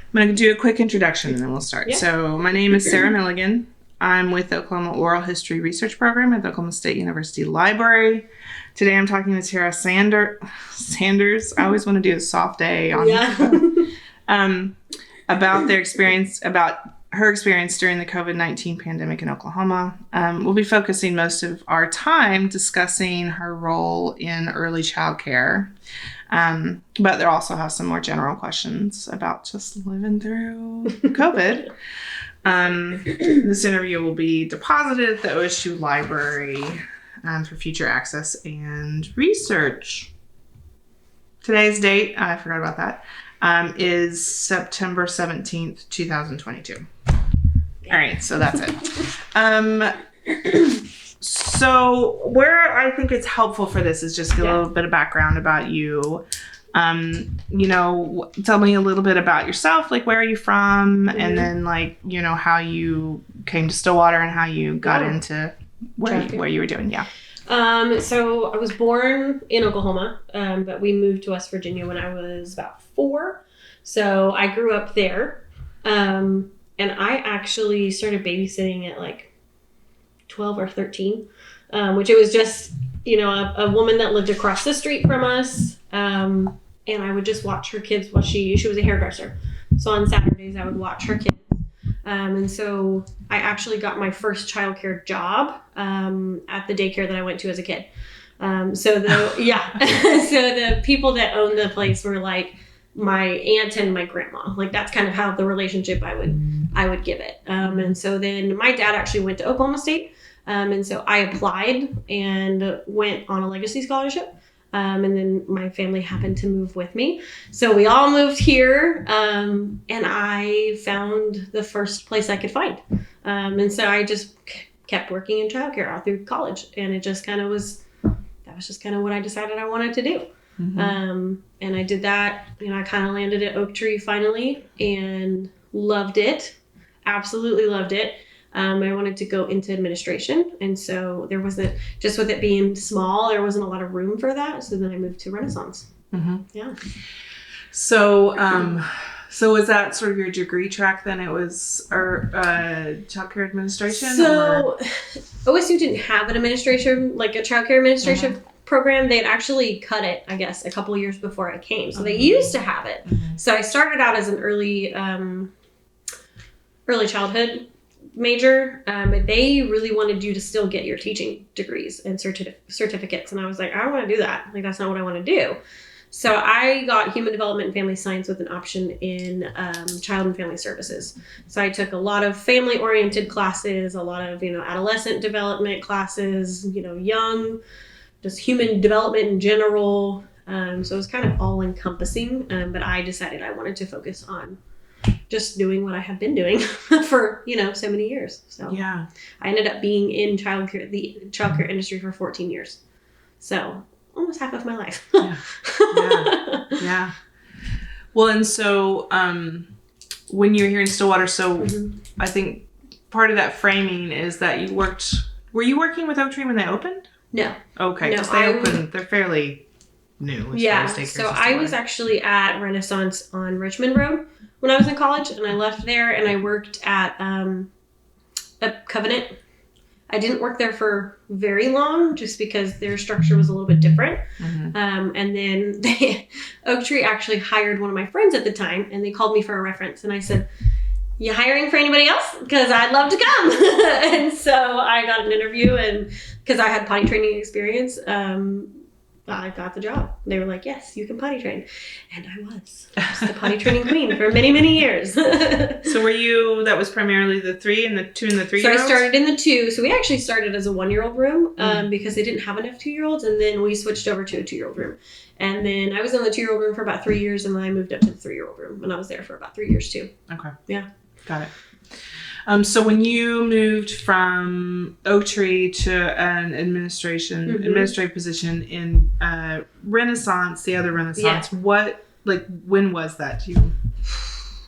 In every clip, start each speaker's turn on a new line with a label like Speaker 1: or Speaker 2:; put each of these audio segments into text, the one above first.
Speaker 1: I'm going to do a quick introduction and then we'll start.
Speaker 2: Yeah.
Speaker 1: So my name is Sarah Milligan. I'm with the Oklahoma Oral History Research Program at the Oklahoma State University Library. Today I'm talking with Tiara Sanders. I always want to do a soft A on about her experience during the COVID-19 pandemic in Oklahoma. We'll be focusing most of our time discussing her role in early childcare. But there also have some more general questions about just living through COVID. This interview will be deposited at the OSU Library for future access and research. Today's date, I forgot about that, is September 17th, 2022. All right, so that's it. So where I think it's helpful for this is just get a little bit of background about you. Tell me a little bit about yourself, like where are you from, and then how you came to Stillwater and how you got into what you were doing. Yeah.
Speaker 2: So I was born in Oklahoma, but we moved to West Virginia when I was about 4. So I grew up there. And I actually started babysitting at 12 or 13, which it was just, a woman that lived across the street from us. And I would just watch her kids while she was a hairdresser. So on Saturdays I would watch her kids. And so I actually got my first childcare job at the daycare that I went to as a kid. So the people that owned the place were my aunt and my grandma. That's kind of how the relationship I would give it. And so then my dad actually went to Oklahoma State. And so I applied and went on a legacy scholarship. And then my family happened to move with me. So we all moved here, and I found the first place I could find. And so I just kept working in childcare all through college. And it just kind of that was just kind of what I decided I wanted to do. Mm-hmm. And I did that, I kind of landed at Oak Tree finally and loved it. Absolutely loved it. I wanted to go into administration. And so there wasn't, just with it being small, there wasn't a lot of room for that. So then I moved to Renaissance. Mm-hmm. Yeah.
Speaker 1: So, was that sort of your degree track then? It was childcare administration?
Speaker 2: So OSU didn't have an administration, a childcare administration program. They had actually cut it, I guess, a couple of years before I came. So they used to have it. Mm-hmm. So I started out as an early childhood major, but they really wanted you to still get your teaching degrees and certificates. And I was like, I don't want to do that. That's not what I want to do. So I got human development and family science with an option in child and family services. So I took a lot of family oriented classes, a lot of, adolescent development classes, young, just human development in general. So it was kind of all encompassing. But I decided I wanted to focus on just doing what I have been doing for, so many years. So yeah, I ended up being in the childcare industry for 14 years. So almost half of my life.
Speaker 1: Yeah. Well, and so when you were here in Stillwater, I think part of that framing is that were you working with Oak Tree when they opened?
Speaker 2: No.
Speaker 1: Okay. No, they opened, they're fairly new.
Speaker 2: Yeah. So I was actually at Renaissance on Richmond Road when I was in college, and I left there and I worked at a Covenant. I didn't work there for very long just because their structure was a little bit different. Mm-hmm. And then Oak Tree actually hired one of my friends at the time, and they called me for a reference. And I said, "You hiring for anybody else? Because I'd love to come." And so I got an interview, and because I had potty training experience, I got the job. They were like, "Yes, you can potty train." And I was the potty training queen for many, many years.
Speaker 1: So that was primarily the 3 and the 2 and the 3-year-olds?
Speaker 2: So I started in the 2. So we actually started as a 1-year-old room because they didn't have enough 2-year-olds. And then we switched over to a 2-year-old room. And then I was in the 2-year-old room for about 3 years. And then I moved up to the 3-year-old room. And I was there for about 3 years too.
Speaker 1: Okay.
Speaker 2: Yeah.
Speaker 1: Got it. So when you moved from Oak Tree to an administrative position in Renaissance, the other Renaissance, when was that?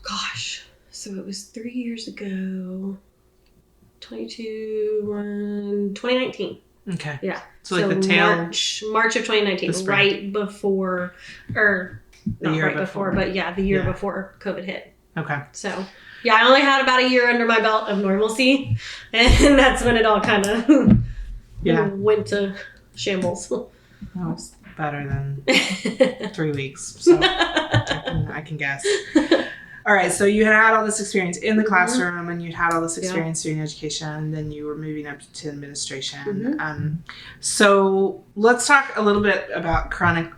Speaker 2: Gosh, so it was 3 years ago, 2019.
Speaker 1: Okay.
Speaker 2: Yeah.
Speaker 1: So the tail
Speaker 2: March of 2019, right before, or not right before, but yeah, the year before COVID hit.
Speaker 1: Okay.
Speaker 2: So, yeah, I only had about a year under my belt of normalcy, and that's when it all kind of went to shambles.
Speaker 1: That was better than 3 weeks, so I can guess. All right, so you had all this experience in the classroom, and you'd had all this experience doing education, and then you were moving up to administration. So let's talk a little bit about chronic.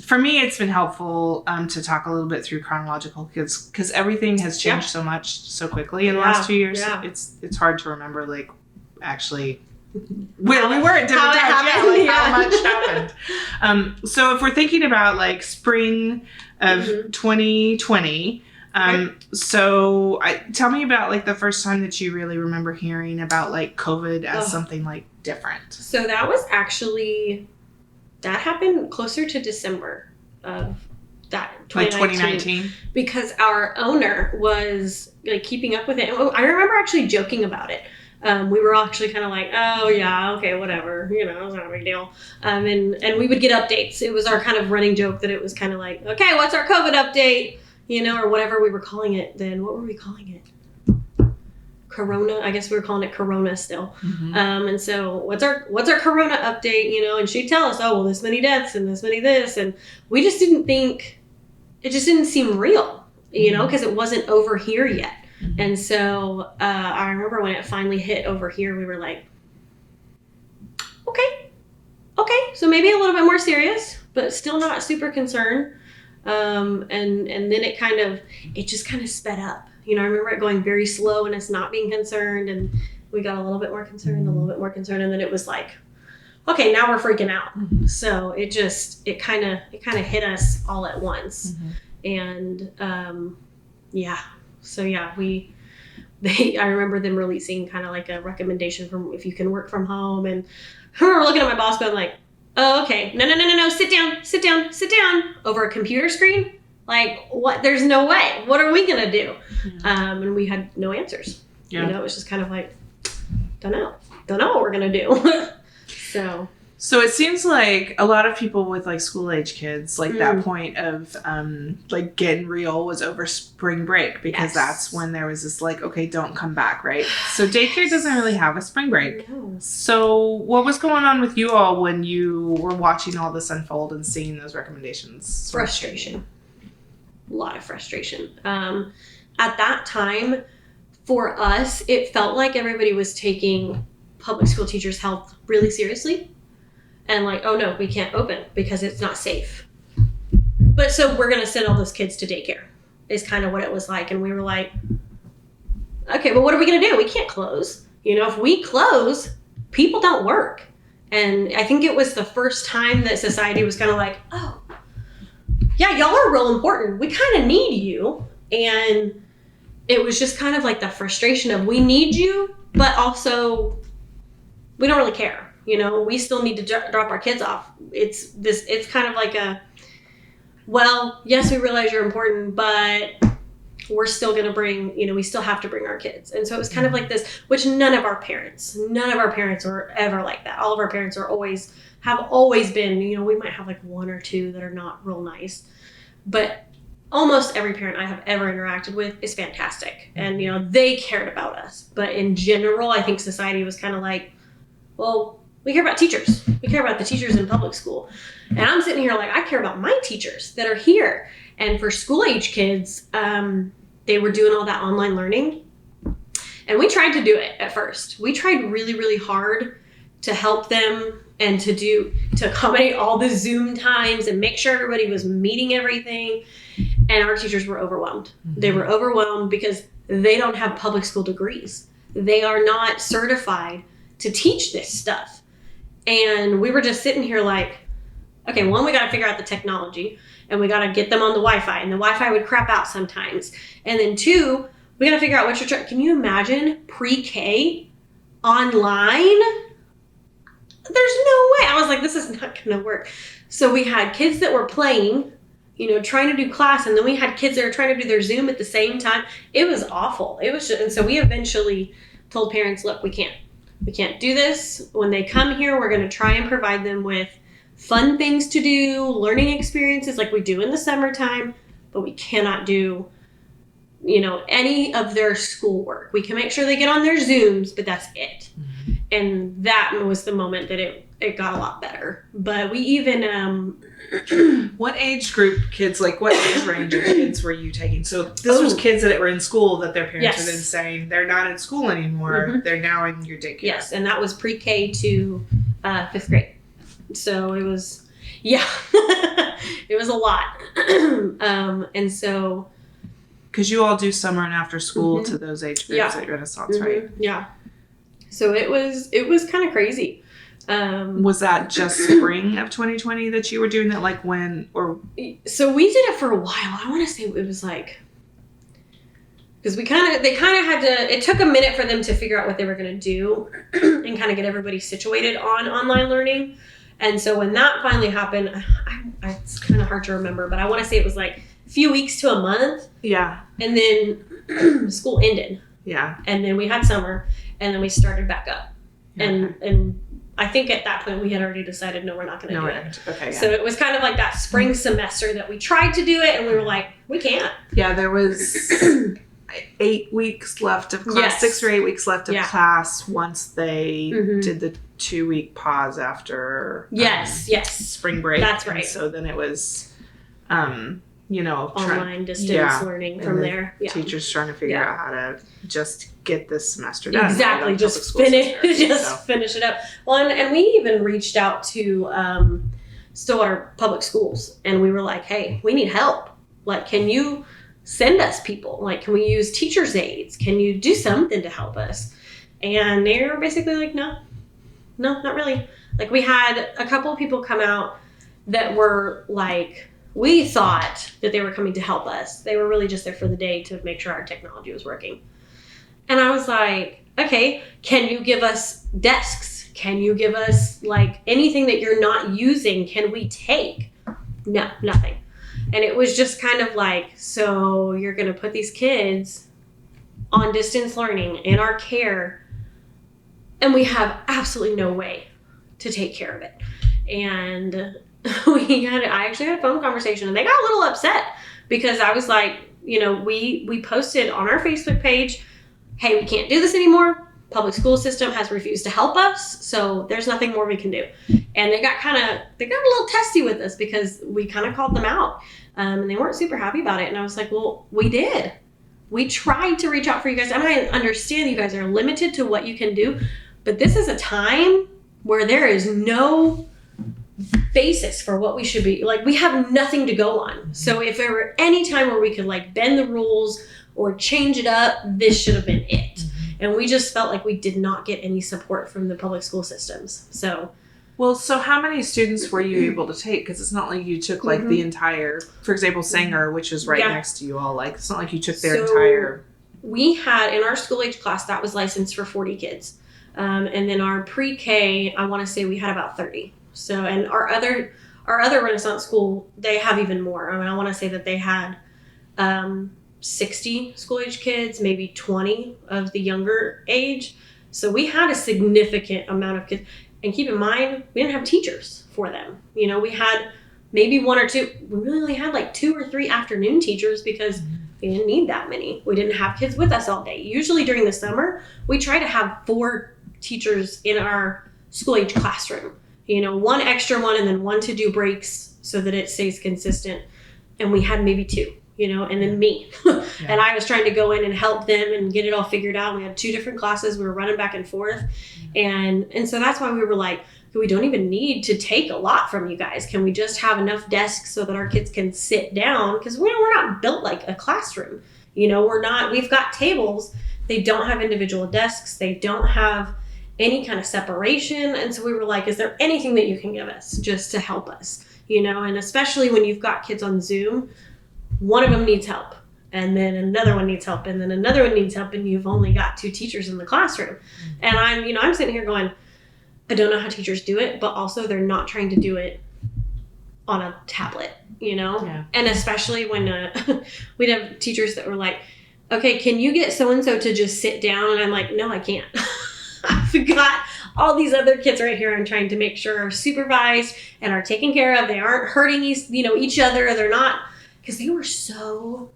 Speaker 1: For me, it's been helpful to talk a little bit through chronological, because everything has changed so much so quickly in the last 2 years.
Speaker 2: Yeah.
Speaker 1: It's hard to remember, like, actually where we were at different times. How much happened. So if we're thinking about like spring of 2020. So tell me about like the first time that you really remember hearing about like COVID as something like different.
Speaker 2: So that happened closer to December of that 2019. Because our owner was like keeping up with it. I remember actually joking about it. We were actually kind of like, oh yeah, okay, whatever, it's not a big deal. And we would get updates. It was our kind of running joke that it was kind of like, okay, what's our COVID update? Or whatever we were calling it then. What were we calling it? Corona. I guess we were calling it Corona still. And so what's our Corona update? And she'd tell us, oh, well, this many deaths and this many this. And we just didn't think, it just didn't seem real, because it wasn't over here yet. And so I remember when it finally hit over here, we were like, okay, so maybe a little bit more serious, but still not super concerned. And then it just kind of sped up. I remember it going very slow and us not being concerned, and we got a little bit more concerned, and then it was like, okay, now we're freaking out. So it kind of hit us all at once. And so I remember them releasing kind of like a recommendation from if you can work from home, and I remember looking at my boss going like, oh, okay, no, sit down over a computer screen. Like, what? There's no way. What are we gonna do? And we had no answers. It was just kind of like, don't know what we're gonna do.
Speaker 1: So it seems like a lot of people with like school age kids, like that point of like getting real was over spring break, because that's when there was this like, okay, don't come back, right? So daycare doesn't really have a spring break. No. So what was going on with you all when you were watching all this unfold and seeing those recommendations?
Speaker 2: Frustration. A lot of frustration. At that time, for us, it felt like everybody was taking public school teachers' health really seriously. And like, oh no, we can't open because it's not safe. But so we're going to send all those kids to daycare is kind of what it was like. And we were like, okay, well, what are we going to do? We can't close. If we close, people don't work. And I think it was the first time that society was kind of like, oh, yeah, y'all are real important. We kind of need you. And it was just kind of like the frustration of we need you, but also we don't really care. We still need to drop our kids off. It's kind of like well, yes, we realize you're important, but we're still going to bring, we still have to bring our kids. And so it was kind of like this, which none of our parents were ever like that. All of our parents have always been, we might have like one or two that are not real nice, but almost every parent I have ever interacted with is fantastic. And, they cared about us. But in general, I think society was kind of like, well, we care about teachers. We care about the teachers in public school. And I'm sitting here like, I care about my teachers that are here. And for school age kids, they were doing all that online learning. And we tried to do it at first. We tried really, really hard to help them and to accommodate all the Zoom times and make sure everybody was meeting everything. And our teachers were overwhelmed. They were overwhelmed because they don't have public school degrees. They are not certified to teach this stuff. And we were just sitting here like, okay, one, we got to figure out the technology, and we got to get them on the Wi-Fi, and the Wi-Fi would crap out sometimes. And then two, we got to figure out what can you imagine pre-K online? There's no way. I was like, this is not going to work. So we had kids that were playing, trying to do class, and then we had kids that were trying to do their Zoom at the same time. It was awful. It was and so we eventually told parents, look, we can't do this. When they come here, we're going to try and provide them with fun things to do, learning experiences like we do in the summertime, but we cannot do any of their schoolwork. We can make sure they get on their Zooms, but that's it. Mm-hmm. And that was the moment that it got a lot better. But we even
Speaker 1: what age group kids, like what age range of kids were you taking? So this was kids that were in school that their parents were then saying they're not in school anymore. Mm-hmm. They're now in your daycare.
Speaker 2: Yes, and that was pre-K to 5th grade. So it was, it was a lot. And so,
Speaker 1: because you all do summer and after school to those age groups at Renaissance, right?
Speaker 2: Yeah. So it was kind of crazy.
Speaker 1: Was that just spring of 2020 that you were doing that? Like when, or?
Speaker 2: So we did it for a while. I want to say it was like, because they kind of had to, it took a minute for them to figure out what they were going to do and kind of get everybody situated on online learning. And so when that finally happened, it's kind of hard to remember, but I want to say it was like a few weeks to a month.
Speaker 1: Yeah.
Speaker 2: And then school ended.
Speaker 1: Yeah.
Speaker 2: And then we had summer, and then we started back up. Okay. And I think at that point we had already decided, no, we're not going to do it.
Speaker 1: Okay. Yeah.
Speaker 2: So it was kind of like that spring semester that we tried to do it, and we were like, we can't.
Speaker 1: Yeah, there was 8 weeks left of class, 6 or 8 weeks left of class once they did the 2-week pause after spring break.
Speaker 2: That's right.
Speaker 1: And so then it was
Speaker 2: online distance learning from there. Yeah.
Speaker 1: Teachers trying to figure out how to just get this semester done.
Speaker 2: Exactly. Just finish it up. Well, and we even reached out to Stillwater Public Schools, and we were like, hey, we need help. Like, can you send us people? Like, can we use teachers' aides? Can you do something to help us? And they were basically like, no, not really. Like, we had a couple of people come out that were like, we thought that they were coming to help us. They were really just there for the day to make sure our technology was working. And I was like, okay, can you give us desks? Can you give us like anything that you're not using? Can we take? No, nothing. And it was just kind of like, so you're going to put these kids on distance learning in our care, and we have absolutely no way to take care of it. And I actually had a phone conversation, and they got a little upset because I was like, we posted on our Facebook page, hey, we can't do this anymore. Public school system has refused to help us, so there's nothing more we can do. And they got a little testy with us because we kind of called them out, and they weren't super happy about it. And I was like, well, we did. We tried to reach out for you guys, and I understand you guys are limited to what you can do, but this is a time where there is no basis for what we should be. Like, we have nothing to go on. So if there were any time where we could like bend the rules or change it up, this should have been it. And we just felt like we did not get any support from the public school systems. So
Speaker 1: how many students were you able to take? Because it's not like you took like the entire, for example, Sanger, which is right next to you all. Like, it's not like you took their entire. We
Speaker 2: had in our school age class that was licensed for 40 kids. And then our pre-K, I want to say we had about 30. So, and our other Renaissance school, they have even more. I mean, I want to say that they had 60 school age kids, maybe 20 of the younger age. So we had a significant amount of kids. And keep in mind, we didn't have teachers for them. We had maybe 1 or 2. We really only had like 2 or 3 afternoon teachers because we didn't need that many. We didn't have kids with us all day. Usually during the summer, we try to have 4 teachers in our school age classroom. 1 extra one and then 1 to do breaks so that it stays consistent. And we had maybe 2, and then me. And I was trying to go in and help them and get it all figured out. We had 2 different classes. We were running back and forth. And so that's why we were like, we don't even need to take a lot from you guys. Can we just have enough desks so that our kids can sit down? Because we're not built like a classroom. We've got tables. They don't have individual desks. They don't have any kind of separation. And so we were like, is there anything that you can give us just to help us? And especially when you've got kids on Zoom, one of them needs help, and then another one needs help, and then another one needs help, and you've only got 2 teachers in the classroom. And I'm sitting here going, I don't know how teachers do it, but also they're not trying to do it on a tablet, Yeah. And especially when we'd have teachers that were like, okay, can you get so-and-so to just sit down? And I'm like, no, I can't. I've got all these other kids right here I'm trying to make sure are supervised and are taken care of. They aren't hurting each other. They're not, because they were so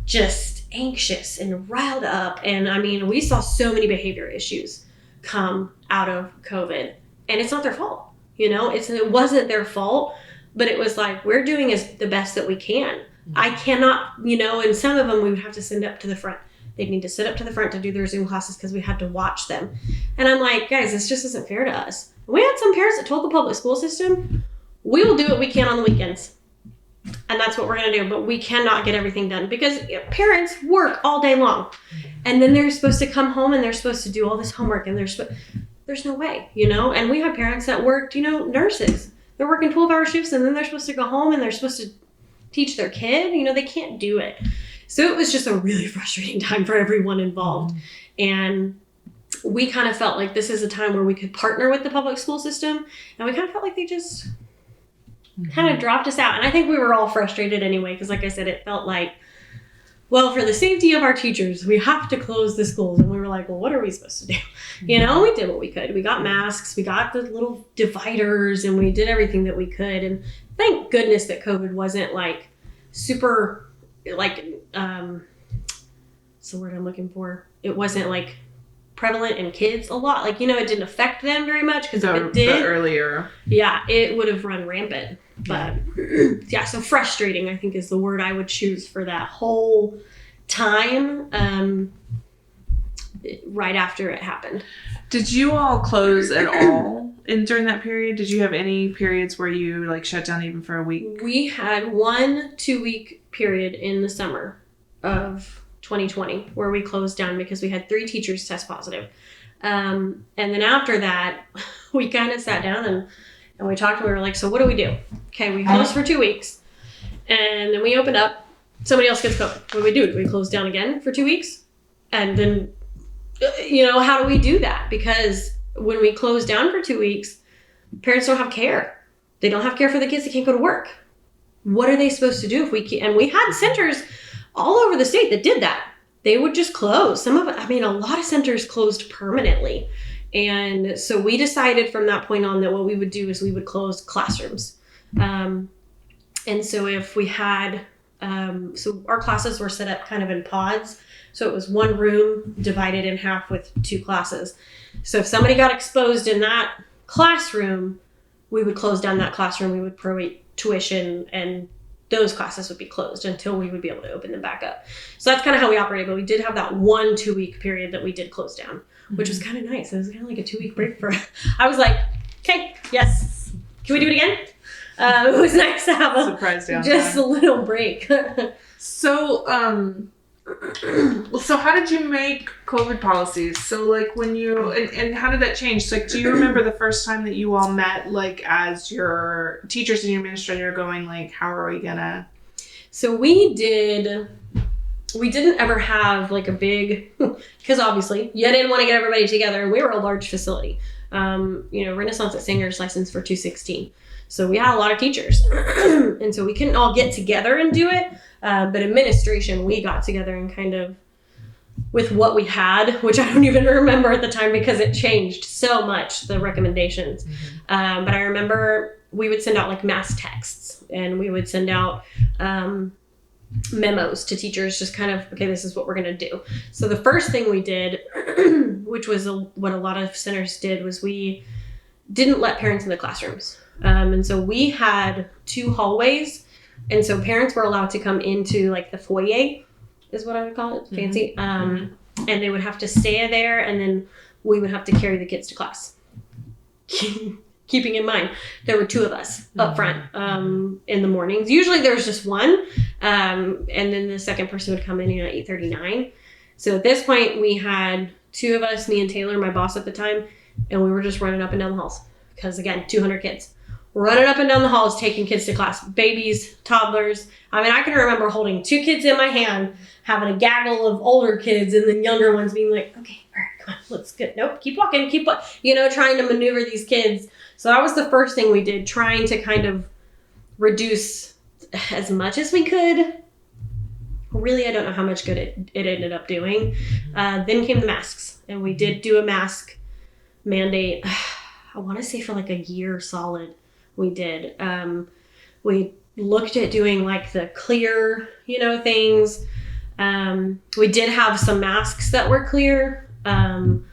Speaker 2: just anxious and riled up. And I mean, we saw so many behavior issues come out of COVID, and it's not their fault. You know, it wasn't their fault, but it was like, we're doing the best that we can. I cannot, you know, and some of them we would have to send up to the front. They'd need to sit up to the front to do their Zoom classes because we had to watch them. And I'm like, guys, this just isn't fair to us. We had some parents that told the public school system, we will do what we can on the weekends. And that's what we're going to do. But we cannot get everything done because parents work all day long. And then they're supposed to come home and they're supposed to do all this homework. And there's no way, you know. And we have parents that worked, you know, nurses. They're working 12-hour shifts and then they're supposed to go home and they're supposed to teach their kid. You know, they can't do it. So it was just a really frustrating time for everyone involved. And we kind of felt like this is a time where we could partner with the public school system. And we kind of felt like they just kind of dropped us out. And I think we were all frustrated anyway, because like I said, it felt like, well, for the safety of our teachers, we have to close the schools. And we were like, well, what are we supposed to do? You know, we did what we could. We got masks, we got the little dividers, and we did everything that we could. And thank goodness that COVID wasn't like super, like, what's the word I'm looking for? It wasn't like prevalent in kids a lot. Like, you know, it didn't affect them very much because if it did,
Speaker 1: earlier,
Speaker 2: yeah, it would have run rampant. But yeah, so frustrating, I think, is the word I would choose for that whole time right after it happened.
Speaker 1: Did you all close at all during that period? Did you have any periods where you like shut down even for a week?
Speaker 2: We had 1 2-week period in the summer of 2020 where we closed down because we had 3 teachers test positive. And then after that, we kind of sat down and we talked and we were like, so what do we do? Okay, we closed for 2 weeks and then we opened up. Somebody else gets COVID. What do we do? Do we close down again for 2 weeks? And then, you know, how do we do that? Because when we close down for 2 weeks, parents don't have care. They don't have care for the kids that can't go to work. What are they supposed to do if we can't? And we had centers all over the state that did that. They would just close. A lot of centers closed permanently. And so we decided from that point on that what we would do is we would close classrooms. And so if we had, so our classes were set up kind of in pods. So it was one room divided in half with 2 classes. So if somebody got exposed in that classroom, we would close down that classroom. We would prorate tuition and those classes would be closed until we would be able to open them back up. So that's kind of how we operated. But we did have that 1 2-week period that we did close down, which was kind of nice. It was kind of like a 2-week break for, I was like, okay, yes. Can we do it again? It was nice to have just a little break.
Speaker 1: So how did you make COVID policies? So like when you, and how did that change? So, like, do you remember the first time that you all met, like as your teachers and your administrator going like, how are we gonna?
Speaker 2: So we didn't ever have like a big, because obviously you didn't want to get everybody together and we were a large facility. Renaissance at Singer's licensed for 216. So we had a lot of teachers and so we couldn't all get together and do it. But administration, we got together and kind of with what we had, which I don't even remember at the time because it changed so much, the recommendations. Mm-hmm. But I remember we would send out like mass texts and we would send out memos to teachers, just kind of, okay, this is what we're going to do. So the first thing we did, which was what a lot of centers did, was we didn't let parents in the classrooms. And so we had 2 hallways. And so parents were allowed to come into like the foyer is what I would call it. Fancy. And they would have to stay there and then we would have to carry the kids to class. Keeping in mind, there were 2 of us up front in the mornings. Usually there's just one. And then the second person would come in at 8:39. So at this point we had 2 of us, me and Taylor, my boss at the time, and we were just running up and down the halls. Because again, 200 kids. Running up and down the halls, taking kids to class, babies, toddlers. I mean, I can remember holding 2 kids in my hand, having a gaggle of older kids, and then younger ones being like, okay, all right, come on, let's get, nope, keep walking, trying to maneuver these kids. So that was the first thing we did, trying to kind of reduce as much as we could. Really, I don't know how much good it ended up doing. Then came the masks, and we did do a mask mandate, I want to say for like a year solid. We did. We looked at doing like the clear, things. We did have some masks that were clear. And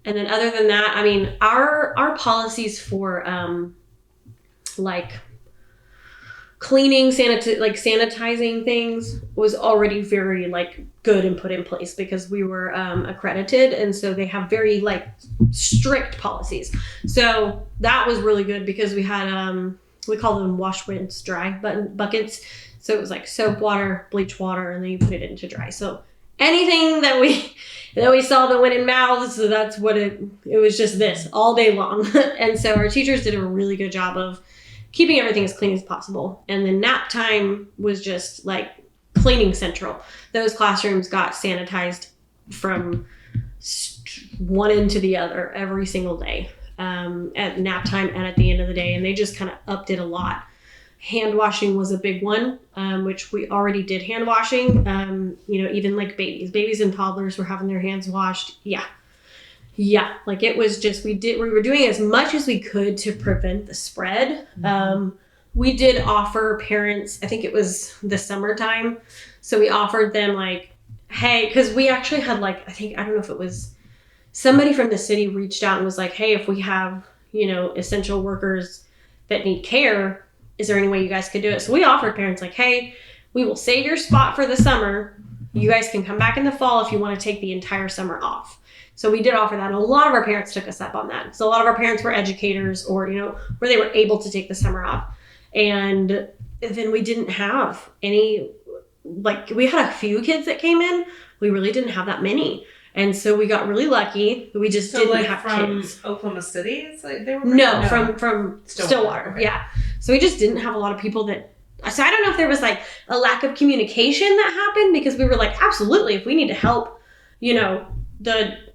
Speaker 2: then other than that, I mean, our policies for like cleaning, sanitizing things was already very like good and put in place because we were accredited, and so they have very like strict policies. So that was really good because we had we call them wash, rinse, dry buckets. So it was like soap water, bleach water, and then you put it into dry. So anything that we saw that went in mouths, so that's what it was, just this all day long. And so our teachers did a really good job of keeping everything as clean as possible. And then nap time was just like cleaning central. Those classrooms got sanitized from one end to the other every single day at nap time and at the end of the day. And they just kind of upped it a lot. Hand washing was a big one, which we already did hand washing. Even like babies and toddlers were having their hands washed. Yeah. Like it was just, we were doing as much as we could to prevent the spread. We did offer parents, I think it was the summertime. So we offered them like, hey, cause we actually had like, I don't know if it was somebody from the city reached out and was like, hey, if we have, essential workers that need care, is there any way you guys could do it? So we offered parents like, hey, we will save your spot for the summer. You guys can come back in the fall if you want to take the entire summer off. So we did offer that. And a lot of our parents took us up on that. So a lot of our parents were educators or, where they were able to take the summer off. And then we didn't have any, like we had a few kids that came in. We really didn't have that many. And so we got really lucky. We just didn't have kids.
Speaker 1: From Oklahoma City? It's like they were
Speaker 2: from Stillwater. Okay. Yeah. So we just didn't have a lot of people that. So I don't know if there was like a lack of communication that happened because we were like, absolutely, if we need to help,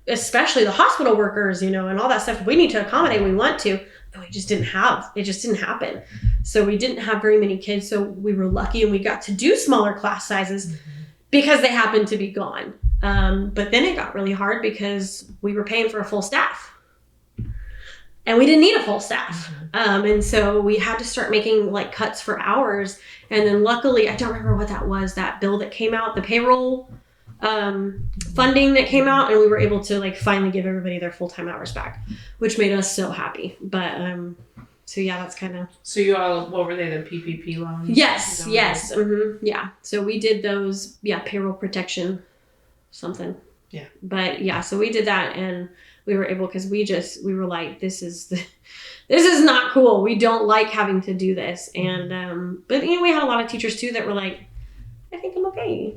Speaker 2: especially the hospital workers, and all that stuff, if we need to accommodate, we want to. But it just didn't happen. So we didn't have very many kids. So we were lucky and we got to do smaller class sizes because they happened to be gone. But then it got really hard because we were paying for a full staff and we didn't need a full staff. And so we had to start making like cuts for hours. And then luckily, I don't remember what that was, that bill that came out, the payroll funding that came out, and we were able to like finally give everybody their full-time hours back, which made us so happy. But so yeah, that's kind of. So
Speaker 1: you all, what were they, the PPP loans?
Speaker 2: Yes. Yeah. So we did those, payroll protection something.
Speaker 1: Yeah.
Speaker 2: But yeah, so we did that and we were able, because we were like, this is not cool. We don't like having to do this. And but we had a lot of teachers too that were like, I think I'm okay.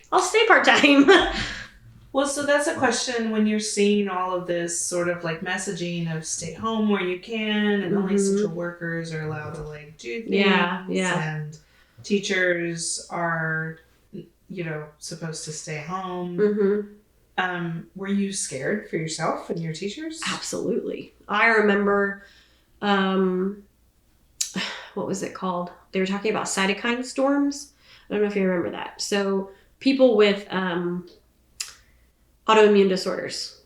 Speaker 2: I'll stay part-time.
Speaker 1: Well, so that's a question when you're seeing all of this sort of like messaging of stay home where you can, and only essential workers are allowed to like do things.
Speaker 2: Yeah.
Speaker 1: And teachers are, supposed to stay home. Were you scared for yourself and your teachers?
Speaker 2: Absolutely. I remember, what was it called? They were talking about cytokine storms. I don't know if you remember that. So people with autoimmune disorders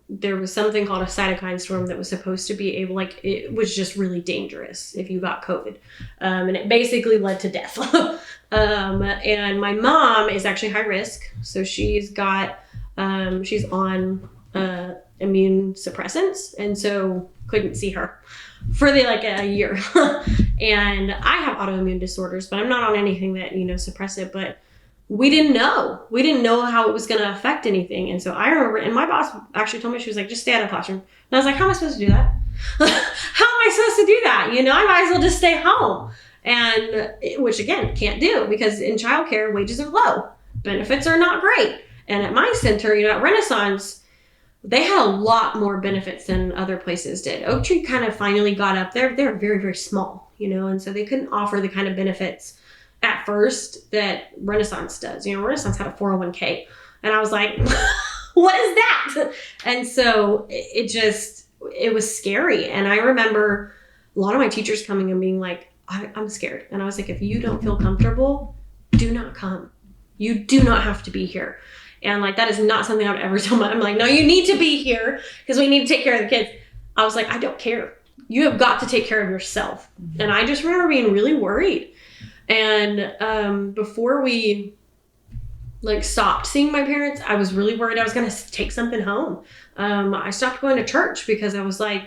Speaker 2: there was something called a cytokine storm that was supposed to be able, like, it was just really dangerous if you got COVID. And it basically led to death. And my mom is actually high risk. So she's got, she's on immune suppressants. And so couldn't see her for a year. And I have autoimmune disorders, but I'm not on anything that, suppress it. But we didn't know how it was going to affect anything. And so I remember, and my boss actually told me, she was like, just stay out of the classroom. And I was like, how am I supposed to do that? How am I supposed to do that? I might as well just stay home. And which again, can't do, because in childcare, wages are low. Benefits are not great. And at my center, at Renaissance, they had a lot more benefits than other places did. Oak Tree kind of finally got up there. They were very, very small, and so they couldn't offer the kind of benefits at first that Renaissance does. Renaissance had a 401k. And I was like, what is that? And so it was scary. And I remember a lot of my teachers coming and being like, I'm scared. And I was like, if you don't feel comfortable, do not come. You do not have to be here. And that is not something I would ever tell I'm like, no, you need to be here because we need to take care of the kids. I was like, I don't care. You have got to take care of yourself. And I just remember being really worried. And before we like stopped seeing my parents, I was really worried I was going to take something home. I stopped going to church because I was like,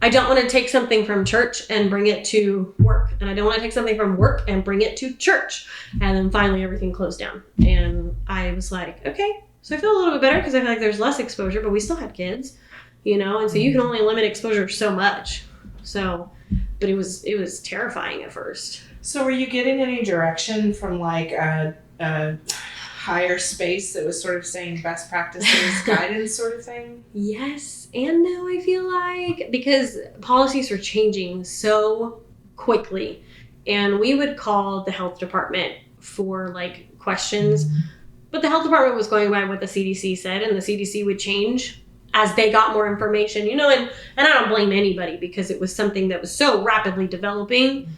Speaker 2: I don't want to take something from church and bring it to work. And I don't want to take something from work and bring it to church. And then finally everything closed down. And I was like, okay. So I feel a little bit better because I feel like there's less exposure, but we still had kids, you know? And so you can only limit exposure so much. So, but it was terrifying at first.
Speaker 1: So were you getting any direction from like a higher space that was sort of saying best practices, guidance sort of thing?
Speaker 2: Yes and no, I feel like, because policies were changing so quickly, and we would call the health department for like questions, but the health department was going by what the CDC said, and the CDC would change as they got more information, you know, and I don't blame anybody because it was something that was so rapidly developing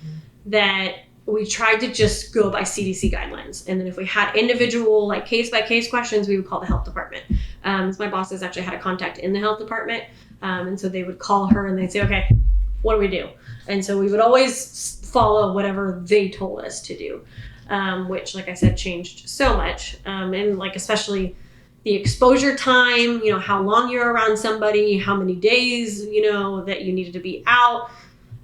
Speaker 2: that we tried to just go by CDC guidelines. And then if we had individual, like case-by-case questions, we would call the health department. So my bosses actually had a contact in the health department. And so they would call her and they'd say, okay, what do we do? And so we would always follow whatever they told us to do, which, like I said, changed so much. And like, especially the exposure time, you know, how long you're around somebody, how many days, you know, that you needed to be out.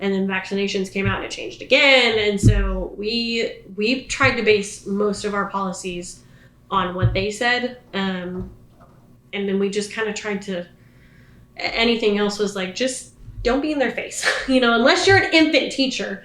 Speaker 2: And then vaccinations came out and it changed again. And so we tried to base most of our policies on what they said. And then we just kind of tried to, anything else was like, just don't be in their face. You know, unless you're an infant teacher,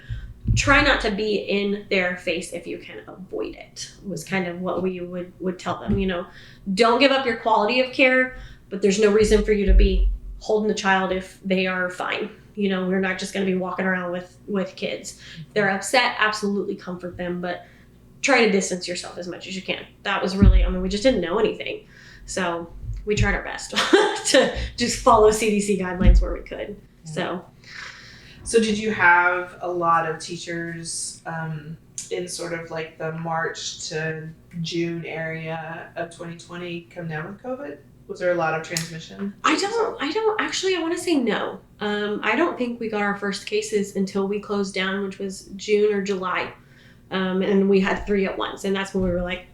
Speaker 2: try not to be in their face if you can avoid it, was kind of what we would tell them. You know, don't give up your quality of care, but there's no reason for you to be holding the child if they are fine. You know, we're not just going to be walking around with kids. If they're upset, absolutely comfort them, but try to distance yourself as much as you can. That was really, I mean, we just didn't know anything. So we tried our best to just follow CDC guidelines where we could. Yeah.
Speaker 1: So did you have a lot of teachers in sort of like the March to June area of 2020 come down with COVID? Was there a lot of transmission?
Speaker 2: I don't actually, I want to say no. I don't think we got our first cases until we closed down, which was June or July. And we had 3 at once. And that's when we were like,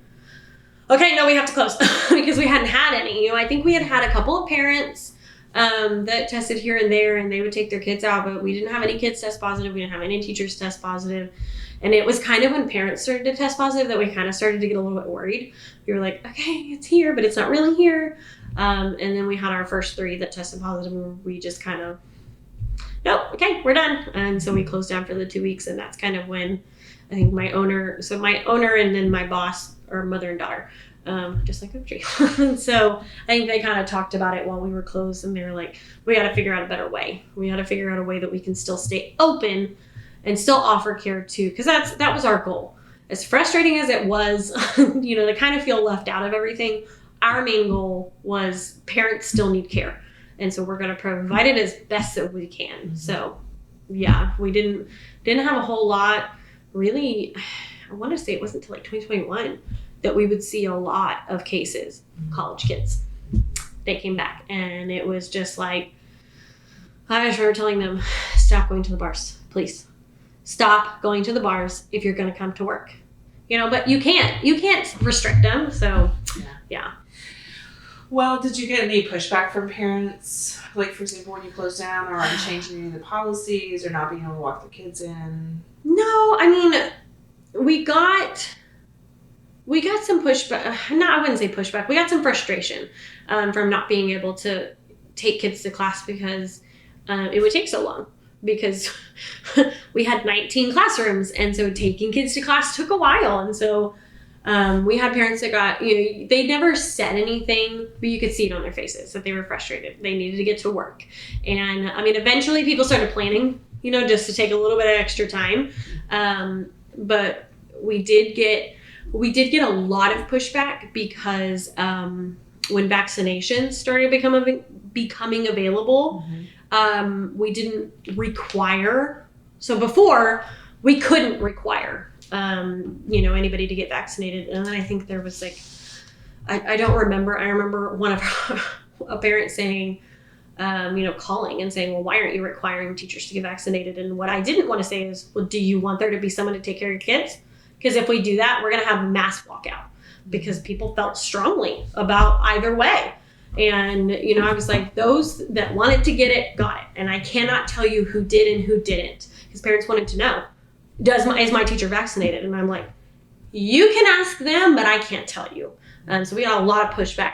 Speaker 2: okay, no, we have to close because we hadn't had any. You know, I think we had a couple of parents that tested here and there, and they would take their kids out, but we didn't have any kids test positive. We didn't have any teachers test positive. And it was kind of when parents started to test positive that we kind of started to get a little bit worried. We were like, okay, it's here, but it's not really here. And then we had our first 3 that tested positive, and we just kind of, nope, okay, we're done. And so we closed down for the 2 weeks, and that's kind of when I think my owner and then my boss are mother and daughter, just like Oak Tree. So I think they kind of talked about it while we were closed, and they were like, we got to figure out a better way. We got to figure out a way that we can still stay open and still offer care too, because that was our goal. As frustrating as it was, you know, to kind of feel left out of everything, our main goal was parents still need care. And so we're going to provide it as best that we can. Mm-hmm. So yeah, we didn't have a whole lot really. I want to say it wasn't until like 2021 that we would see a lot of cases, college kids. They came back, and it was just like, I just remember telling them, stop going to the bars, please. Stop going to the bars if you're going to come to work. You know, but you can't restrict them. So yeah.
Speaker 1: Well, did you get any pushback from parents, like for example when you closed down, or on changing any of the policies, or not being able to walk their kids in?
Speaker 2: No, I mean, we got some pushback. No, I wouldn't say pushback. We got some frustration from not being able to take kids to class because it would take so long. Because we had 19 classrooms, and so taking kids to class took a while. And so we had parents that got, you know, they never said anything, but you could see it on their faces that they were frustrated. They needed to get to work. And I mean, eventually people started planning, you know, just to take a little bit of extra time. But we did get a lot of pushback because when vaccinations started becoming available, we didn't require. So before we couldn't require, you know, anybody to get vaccinated. And then I think there was like, I don't remember. I remember one of a parent saying, you know, calling and saying, well, why aren't you requiring teachers to get vaccinated? And what I didn't want to say is, well, do you want there to be someone to take care of your kids? Because if we do that, we're going to have mass walkout. because people felt strongly about either way. And, I was like, those that wanted to get it, got it. And I cannot tell you who did and who didn't, because parents wanted to know, is my teacher vaccinated? And I'm like, you can ask them, but I can't tell you. So we got a lot of pushback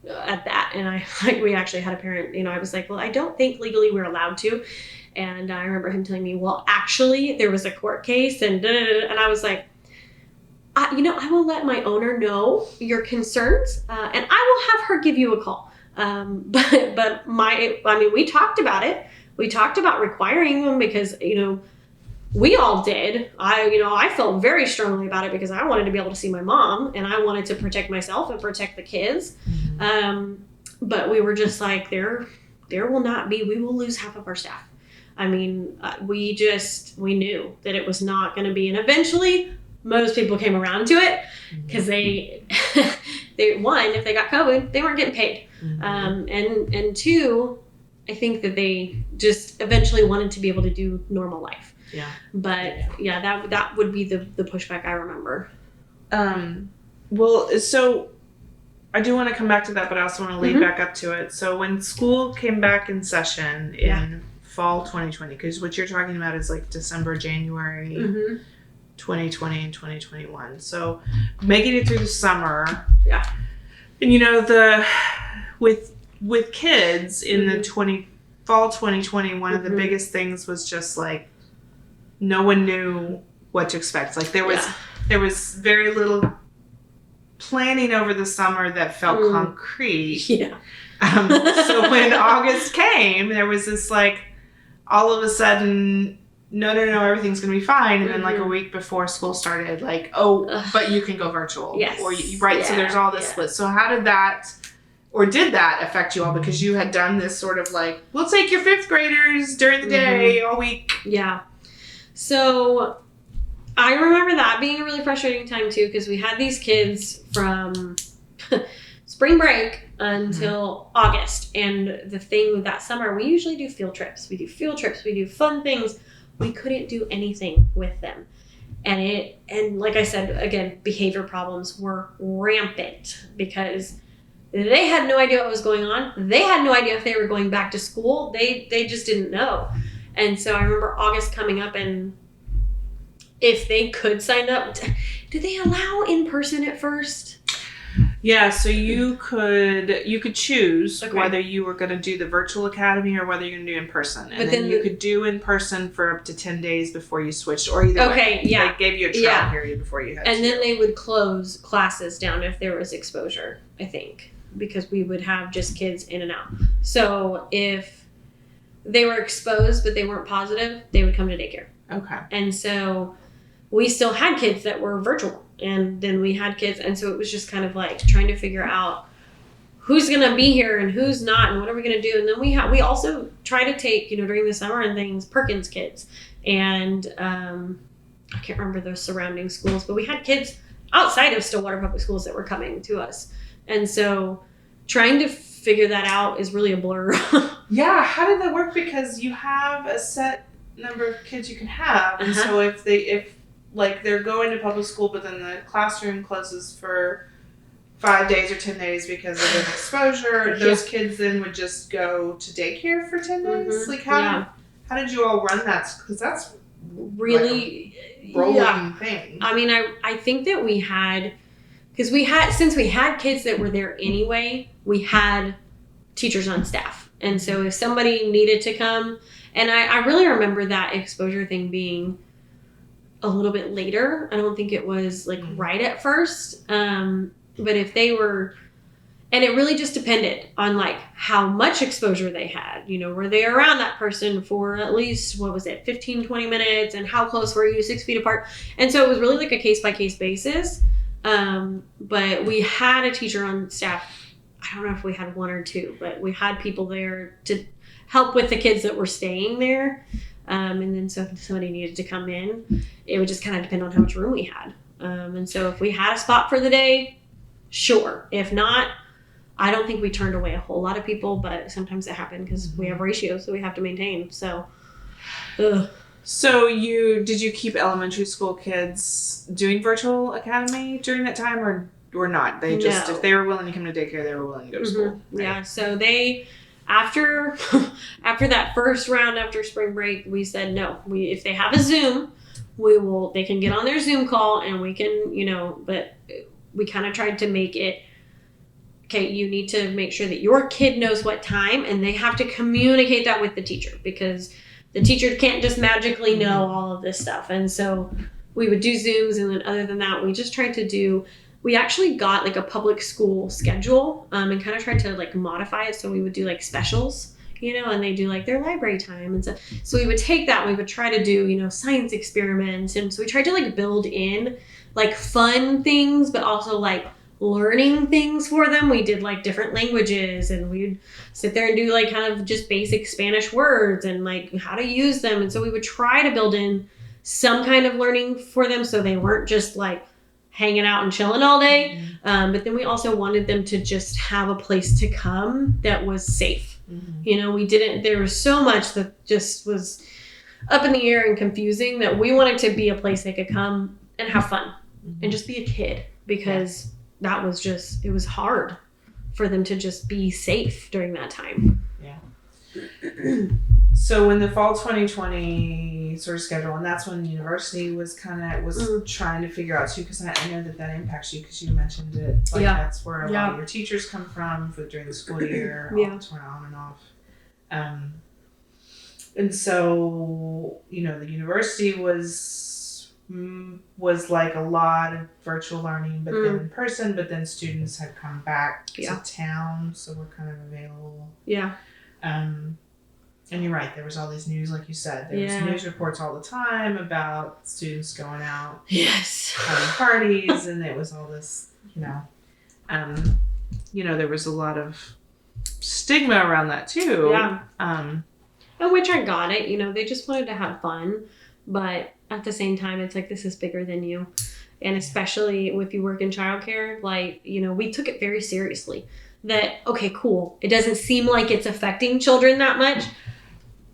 Speaker 2: at that. And we actually had a parent, I was like, well, I don't think legally we're allowed to. And I remember him telling me, well, actually there was a court case and and I was like, I will let my owner know your concerns, and I will have her give you a call. But we talked about it. We talked about requiring them because, we all did. I felt very strongly about it because I wanted to be able to see my mom and I wanted to protect myself and protect the kids. But we were just like, there will not be, we will lose half of our staff. We knew that it was not going to be, and eventually most people came around to it because they one, if they got COVID, they weren't getting paid. And two, I think that they just eventually wanted to be able to do normal life.
Speaker 1: Yeah.
Speaker 2: But that would be the pushback I remember.
Speaker 1: Well, so I do want to come back to that, but I also want to lead back up to it. So when school came back in session in fall 2020, because what you're talking about is like December, January 2020 and 2021. So making it through the summer. Yeah. And with kids in the fall 2020, one of the biggest things was just like no one knew what to expect. Like there was very little planning over the summer that felt concrete. Yeah. So when August came, there was this like all of a sudden, no, everything's going to be fine. And then like a week before school started, like, but you can go virtual. Yes. Or so there's all this split. So how did that, or did that affect you all? Because you had done this sort of like, we'll take your fifth graders during the day all week. Yeah.
Speaker 2: So I remember that being a really frustrating time too, because we had these kids from spring break until August. And the thing with that summer, we usually do field trips. We do fun things. We couldn't do anything with them. And like I said, again, behavior problems were rampant because they had no idea what was going on. They had no idea if they were going back to school. They just didn't know. And so I remember August coming up, and if they could sign up, did they allow in person at first?
Speaker 1: Yeah, so you could choose whether you were going to do the virtual academy or whether you're going to do in person. And then you could do in person for up to 10 days before you switched, or either way. They gave you a trial period before you had to.
Speaker 2: And then they would close classes down if there was exposure, I think, because we would have just kids in and out. So if they were exposed but they weren't positive, they would come to daycare. Okay. And so we still had kids that were virtual. And then we had kids, and so it was just kind of like trying to figure out who's going to be here and who's not and what are we going to do. And then we also try to take, during the summer and things, Perkins kids. And I can't remember those surrounding schools, but we had kids outside of Stillwater Public Schools that were coming to us. And so trying to figure that out is really a blur.
Speaker 1: Yeah, how did that work? Because you have a set number of kids you can have. And so if they're going to public school, but then the classroom closes for 5 days or 10 days because of an exposure, those kids then would just go to daycare for 10 days? Like, how did you all run that? Because that's really like a rolling thing.
Speaker 2: I think that we had, since we had kids that were there anyway, we had teachers on staff. And so if somebody needed to come, and I really remember that exposure thing being a little bit later. I don't think it was like right at first. But if they were, and it really just depended on like how much exposure they had, were they around that person for at least, 15, 20 minutes, and how close were you, 6 feet apart? And so it was really like a case by case basis. But we had a teacher on staff. I don't know if we had one or two, but we had people there to help with the kids that were staying there. And then so if somebody needed to come in, it would just kind of depend on how much room we had. And so if we had a spot for the day, sure. If not, I don't think we turned away a whole lot of people, but sometimes it happened because we have ratios that we have to maintain. So,
Speaker 1: So did you keep elementary school kids doing virtual academy during that time, or not. They just,
Speaker 2: No.
Speaker 1: if they were willing to come to daycare, they were willing to go to school. Right?
Speaker 2: Yeah. So they, after that first round after spring break, we said no. If they have a Zoom, they can get on their Zoom call and we can, but we kind of tried to make it, okay, you need to make sure that your kid knows what time, and they have to communicate that with the teacher, because the teacher can't just magically know all of this stuff. And so we would do Zooms, and then other than that, we just tried to we actually got like a public school schedule and kind of tried to like modify it. So we would do like specials, and they do like their library time and stuff. So we would take that and we would try to do, science experiments. And so we tried to like build in like fun things, but also like learning things for them. We did like different languages, and we'd sit there and do like kind of just basic Spanish words and like how to use them. And so we would try to build in some kind of learning for them, so they weren't just like hanging out and chilling all day. But then we also wanted them to just have a place to come that was safe. There was so much that just was up in the air and confusing, that we wanted to be a place they could come and have fun and just be a kid, because that was just, it was hard for them to just be safe during that time.
Speaker 1: Yeah. So when the fall 2020 sort of schedule, and that's when university was trying to figure out too, because I know that impacts you, because you mentioned it. Like that's where a lot of your teachers come from during the school year, on and off. And so, the university was like a lot of virtual learning, but then in person, but then students had come back to town, so we're kind of available.
Speaker 2: Yeah.
Speaker 1: And you're right, there was all these news, like you said. There was news reports all the time about students going out.
Speaker 2: Yes.
Speaker 1: Having parties, and it was all this, there was a lot of stigma around that too.
Speaker 2: Yeah. And which I got it, they just wanted to have fun. But at the same time, it's like, this is bigger than you. And especially if you work in childcare, like, we took it very seriously. That, okay, cool. It doesn't seem like it's affecting children that much.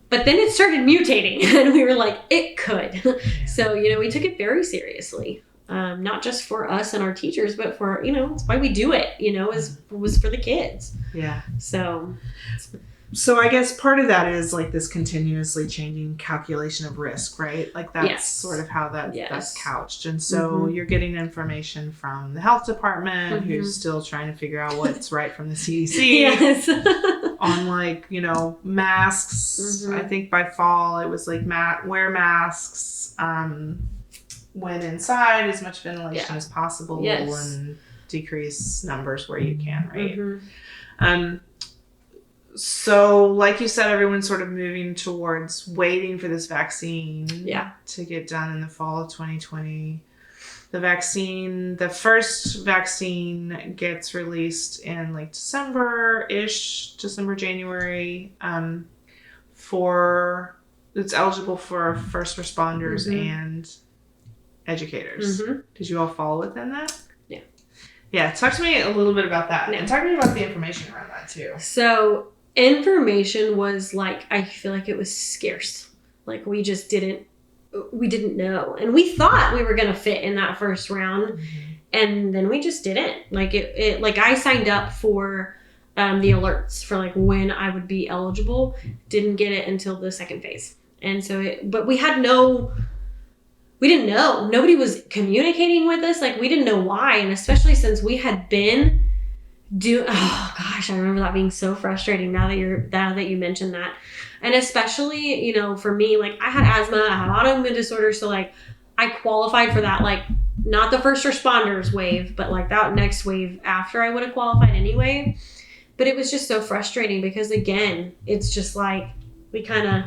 Speaker 2: But then it started mutating, and we were like, it could. Yeah. So, we took it very seriously. Not just for us and our teachers, but for, it's why we do it, was for the kids.
Speaker 1: Yeah.
Speaker 2: So
Speaker 1: I guess part of that is like this continuously changing calculation of risk, right? Like that's sort of how that's couched. And so you're getting information from the health department, who's still trying to figure out what's right from the CDC on like, masks. I think by fall it was like wear masks, when inside, as much ventilation as possible, and decrease numbers where you can, right? So, like you said, everyone's sort of moving towards waiting for this vaccine to get done in the fall of 2020. The first vaccine gets released in like December, January, it's eligible for first responders and educators. Did you all fall within that?
Speaker 2: Yeah.
Speaker 1: Yeah, talk to me a little bit about that. And talk to me about the information around that too.
Speaker 2: So information was like, I feel like it was scarce. Like we didn't know. And we thought we were going to fit in that first round. And then we just didn't. Like it like I signed up for the alerts for like when I would be eligible. Didn't get it until the second phase. And so but we didn't know. Nobody was communicating with us. Like we didn't know why. And especially since we had been I remember that being so frustrating now that you mentioned that. And especially, for me, like I had asthma, I had autoimmune disorder. So like I qualified for that, like not the first responders wave, but like that next wave after I would have qualified anyway. But it was just so frustrating because again, it's just like we kind of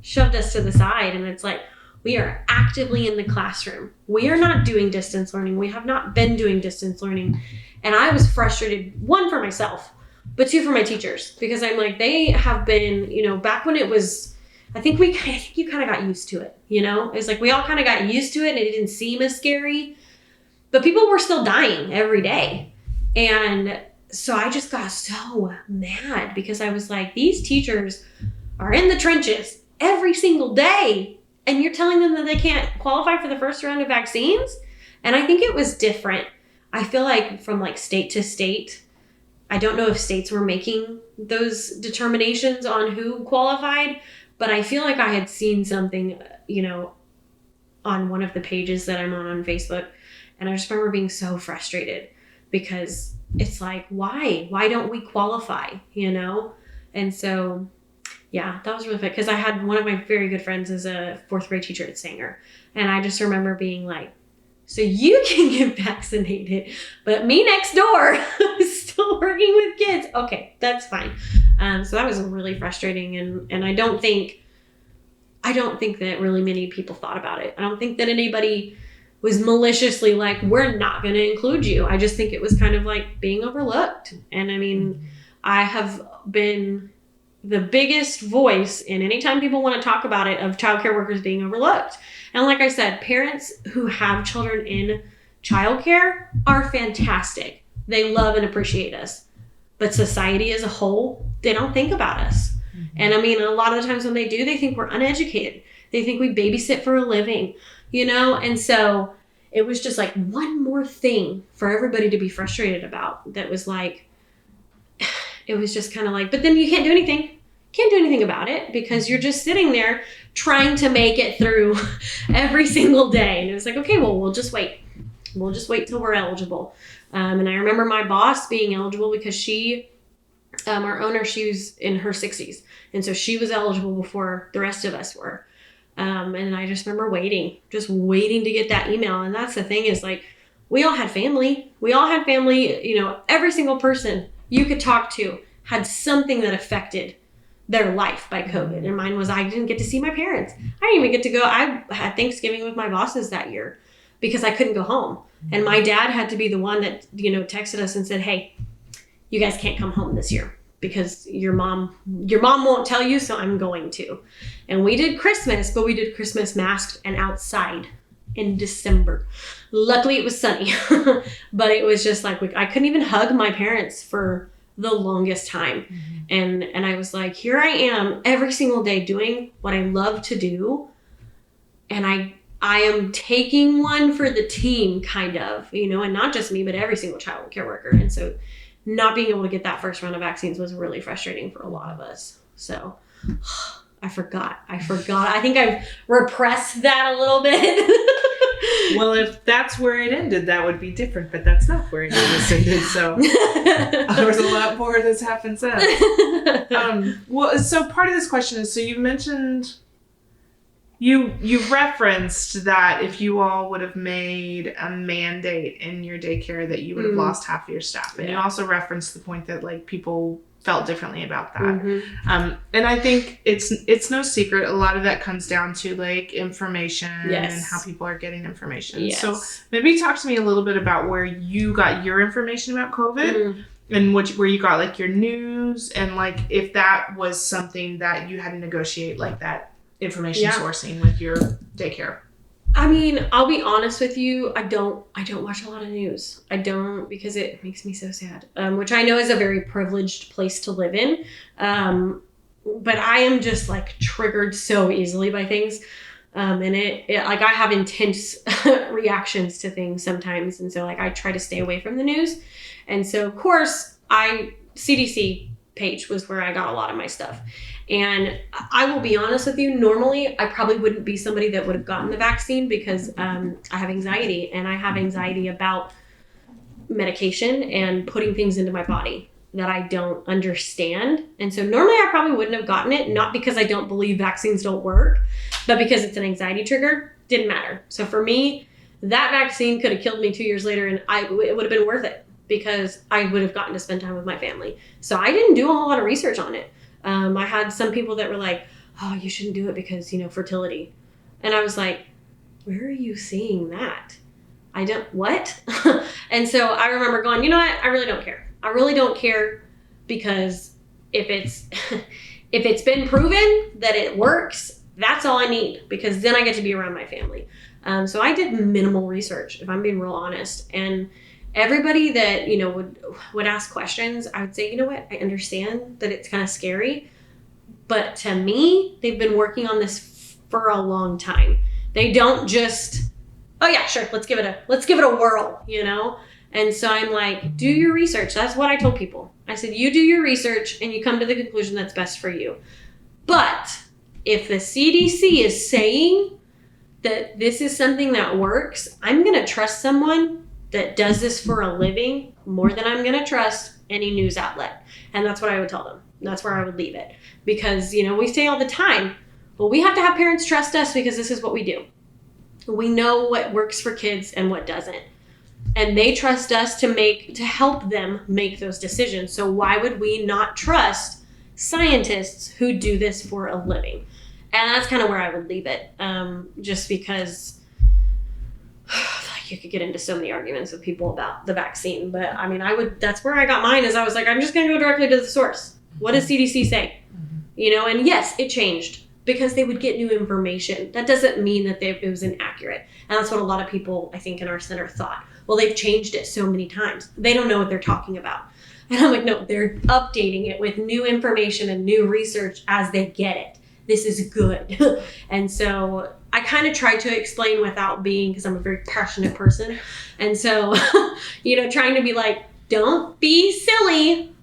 Speaker 2: shoved us to the side, and it's like, we are actively in the classroom. We are not doing distance learning. We have not been doing distance learning. And I was frustrated, one, for myself, but two, for my teachers. Because I'm like, they have been, back when it was, I think you kind of got used to it, It's like we all kind of got used to it and it didn't seem as scary. But people were still dying every day. And so I just got so mad because I was like, these teachers are in the trenches every single day. And you're telling them that they can't qualify for the first round of vaccines? And I think it was different. I feel like from like state to state, I don't know if states were making those determinations on who qualified, but I feel like I had seen something, on one of the pages that I'm on Facebook. And I just remember being so frustrated because it's like, why don't we qualify, And so, yeah, that was really fun because I had one of my very good friends is a 4th grade teacher at Sanger. And I just remember being like, so you can get vaccinated, but me next door is still working with kids. Okay, that's fine. So that was really frustrating. And I don't think that really many people thought about it. I don't think that anybody was maliciously like, we're not going to include you. I just think it was kind of like being overlooked. And I mean, I have been the biggest voice in anytime people want to talk about it of childcare workers being overlooked. And like I said, parents who have children in childcare are fantastic. They love and appreciate us. But society as a whole, they don't think about us. Mm-hmm. And I mean, a lot of the times when they do, they think we're uneducated. They think we babysit for a living, And so it was just like one more thing for everybody to be frustrated about that was like, it was just kind of like, but then you can't do anything. Can't do anything about it because you're just sitting there trying to make it through every single day. And it was like, okay, well, we'll just wait. We'll just wait till we're eligible. And I remember my boss being eligible because she, our owner, she was in her 60s. And so she was eligible before the rest of us were. And I just remember waiting to get that email. And that's the thing is like, we all had family. Every single person you could talk to had something that affected their life by COVID. And mine was, I didn't get to see my parents. I didn't even get to go. I had Thanksgiving with my bosses that year because I couldn't go home. And my dad had to be the one that, texted us and said, hey, you guys can't come home this year because your mom won't tell you. So I'm going to. And we did Christmas, but we did Christmas masked and outside in December. Luckily it was sunny, but it was just like, I couldn't even hug my parents for the longest time. Mm-hmm. And I was like, here I am every single day doing what I love to do. And I am taking one for the team kind of, and not just me, but every single child care worker. And so not being able to get that first round of vaccines was really frustrating for a lot of us. So I forgot. I think I've repressed that a little bit.
Speaker 1: Well, if that's where it ended, that would be different, but that's not where it ended. So there's a lot more that's happened since. So part of this question is, so you mentioned, you referenced that if you all would have made a mandate in your daycare that you would have lost half of your staff. And you also referenced the point that like people felt differently about that. Mm-hmm. And I think it's no secret. A lot of that comes down to like information and how people are getting information. Yes. So maybe talk to me a little bit about where you got your information about COVID and where you got like your news and like if that was something that you had to negotiate like that information sourcing with your daycare.
Speaker 2: I mean, I'll be honest with you. I don't watch a lot of news. I don't because it makes me so sad, which I know is a very privileged place to live in. But I am just like triggered so easily by things. And it like I have intense reactions to things sometimes. And so like I try to stay away from the news. And so of course CDC page was where I got a lot of my stuff. And I will be honest with you, normally I probably wouldn't be somebody that would have gotten the vaccine because I have anxiety and I have anxiety about medication and putting things into my body that I don't understand. And so normally I probably wouldn't have gotten it, not because I don't believe vaccines don't work, but because it's an anxiety trigger. Didn't matter. So for me, that vaccine could have killed me 2 years later and it would have been worth it because I would have gotten to spend time with my family. So I didn't do a whole lot of research on it. I had some people that were like, oh, you shouldn't do it because, fertility. And I was like, where are you seeing that? What? And so I remember going, you know what? I really don't care. I really don't care because if it's been proven that it works, that's all I need because then I get to be around my family. So I did minimal research, if I'm being real honest. And everybody that, would ask questions, I would say, you know what? I understand that it's kind of scary, but to me, they've been working on this for a long time. They don't just, oh yeah, sure. Let's give it a whirl, And so I'm like, do your research. That's what I told people. I said, you do your research and you come to the conclusion that's best for you. But if the CDC is saying that this is something that works, I'm going to trust someone that does this for a living more than I'm going to trust any news outlet. And that's what I would tell them. That's where I would leave it. Because, we say all the time, well, we have to have parents trust us because this is what we do. We know what works for kids and what doesn't. And they trust us to help them make those decisions. So why would we not trust scientists who do this for a living? And that's kind of where I would leave it. Just because you could get into so many arguments with people about the vaccine. But I mean, that's where I got mine, is I was like, I'm just going to go directly to the source. What does CDC say? And yes, it changed because they would get new information. That doesn't mean that it was inaccurate. And that's what a lot of people, I think, in our center thought. Well, they've changed it so many times. They don't know what they're talking about. And I'm like, no, they're updating it with new information and new research as they get it. This is good. And so I kind of try to explain without being, because I'm a very passionate person. And so, trying to be like, don't be silly.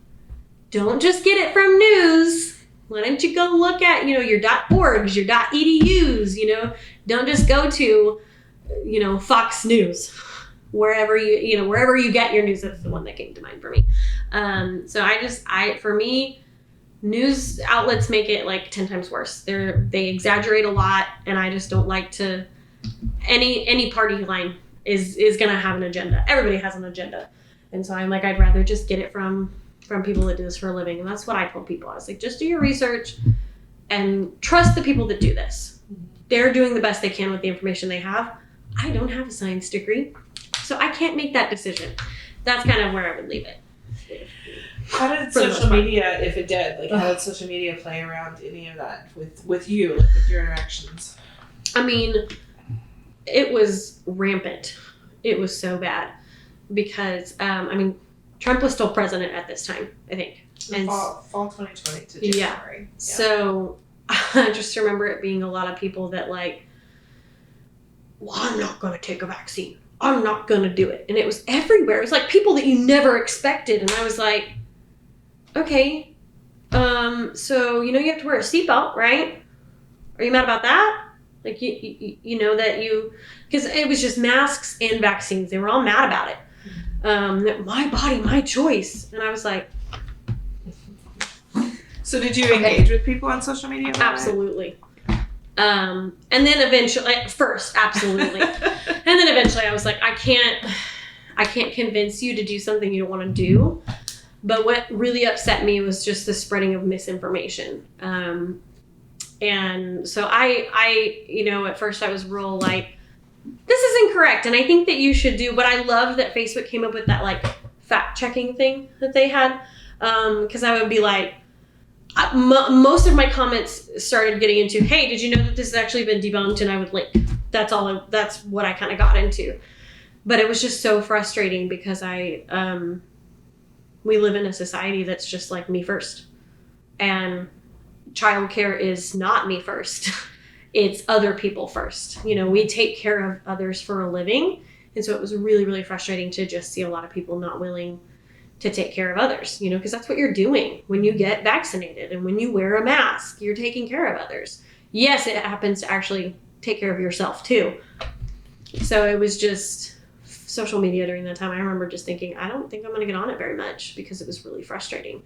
Speaker 2: Don't just get it from news. Why don't you go look at, your .orgs, your .edus, don't just go to, Fox News. Wherever you get your news. That's the one that came to mind for me. For me, news outlets make it like 10 times worse. They exaggerate a lot, and I just don't like to. Any party line is gonna have an agenda. Everybody has an agenda, and so I'm like, I'd rather just get it from people that do this for a living, and that's what I told people. I was like, just do your research and trust the people that do this. They're doing the best they can with the information they have. I don't have a science degree, so I can't make that decision. That's kind of where I would leave it.
Speaker 1: How did social media, if it did, how did social media play around any of that with you, with your interactions?
Speaker 2: I mean, it was rampant. It was so bad because, Trump was still president at this time, I think. And
Speaker 1: fall 2020 to January.
Speaker 2: Yeah. So I just remember it being a lot of people that well, I'm not going to take a vaccine. I'm not going to do it. And it was everywhere. It was like people that you never expected. And I was like, okay, so you have to wear a seatbelt, right? Are you mad about that? Like, you know that because it was just masks and vaccines. They were all mad about it. That my body, my choice. And I was like.
Speaker 1: So did you engage with people on social media?
Speaker 2: Absolutely. And then eventually, first, absolutely. And then eventually I was like, I can't convince you to do something you don't want to do. But what really upset me was just the spreading of misinformation. And so I at first I was real like, this is incorrect. And I think that you should do, but I loved that Facebook came up with that fact checking thing that they had. Cause I would be like, most of my comments started getting into, hey, did you know that this has actually been debunked? And I would link. That's what I kind of got into. But it was just so frustrating because we live in a society that's just like me first. And childcare is not me first. It's other people first. We take care of others for a living. And so it was really, really frustrating to just see a lot of people not willing to take care of others, because that's what you're doing when you get vaccinated and when you wear a mask, you're taking care of others. Yes, it happens to actually take care of yourself too. So it was just social media during that time. I remember just thinking, I don't think I'm going to get on it very much because it was really frustrating.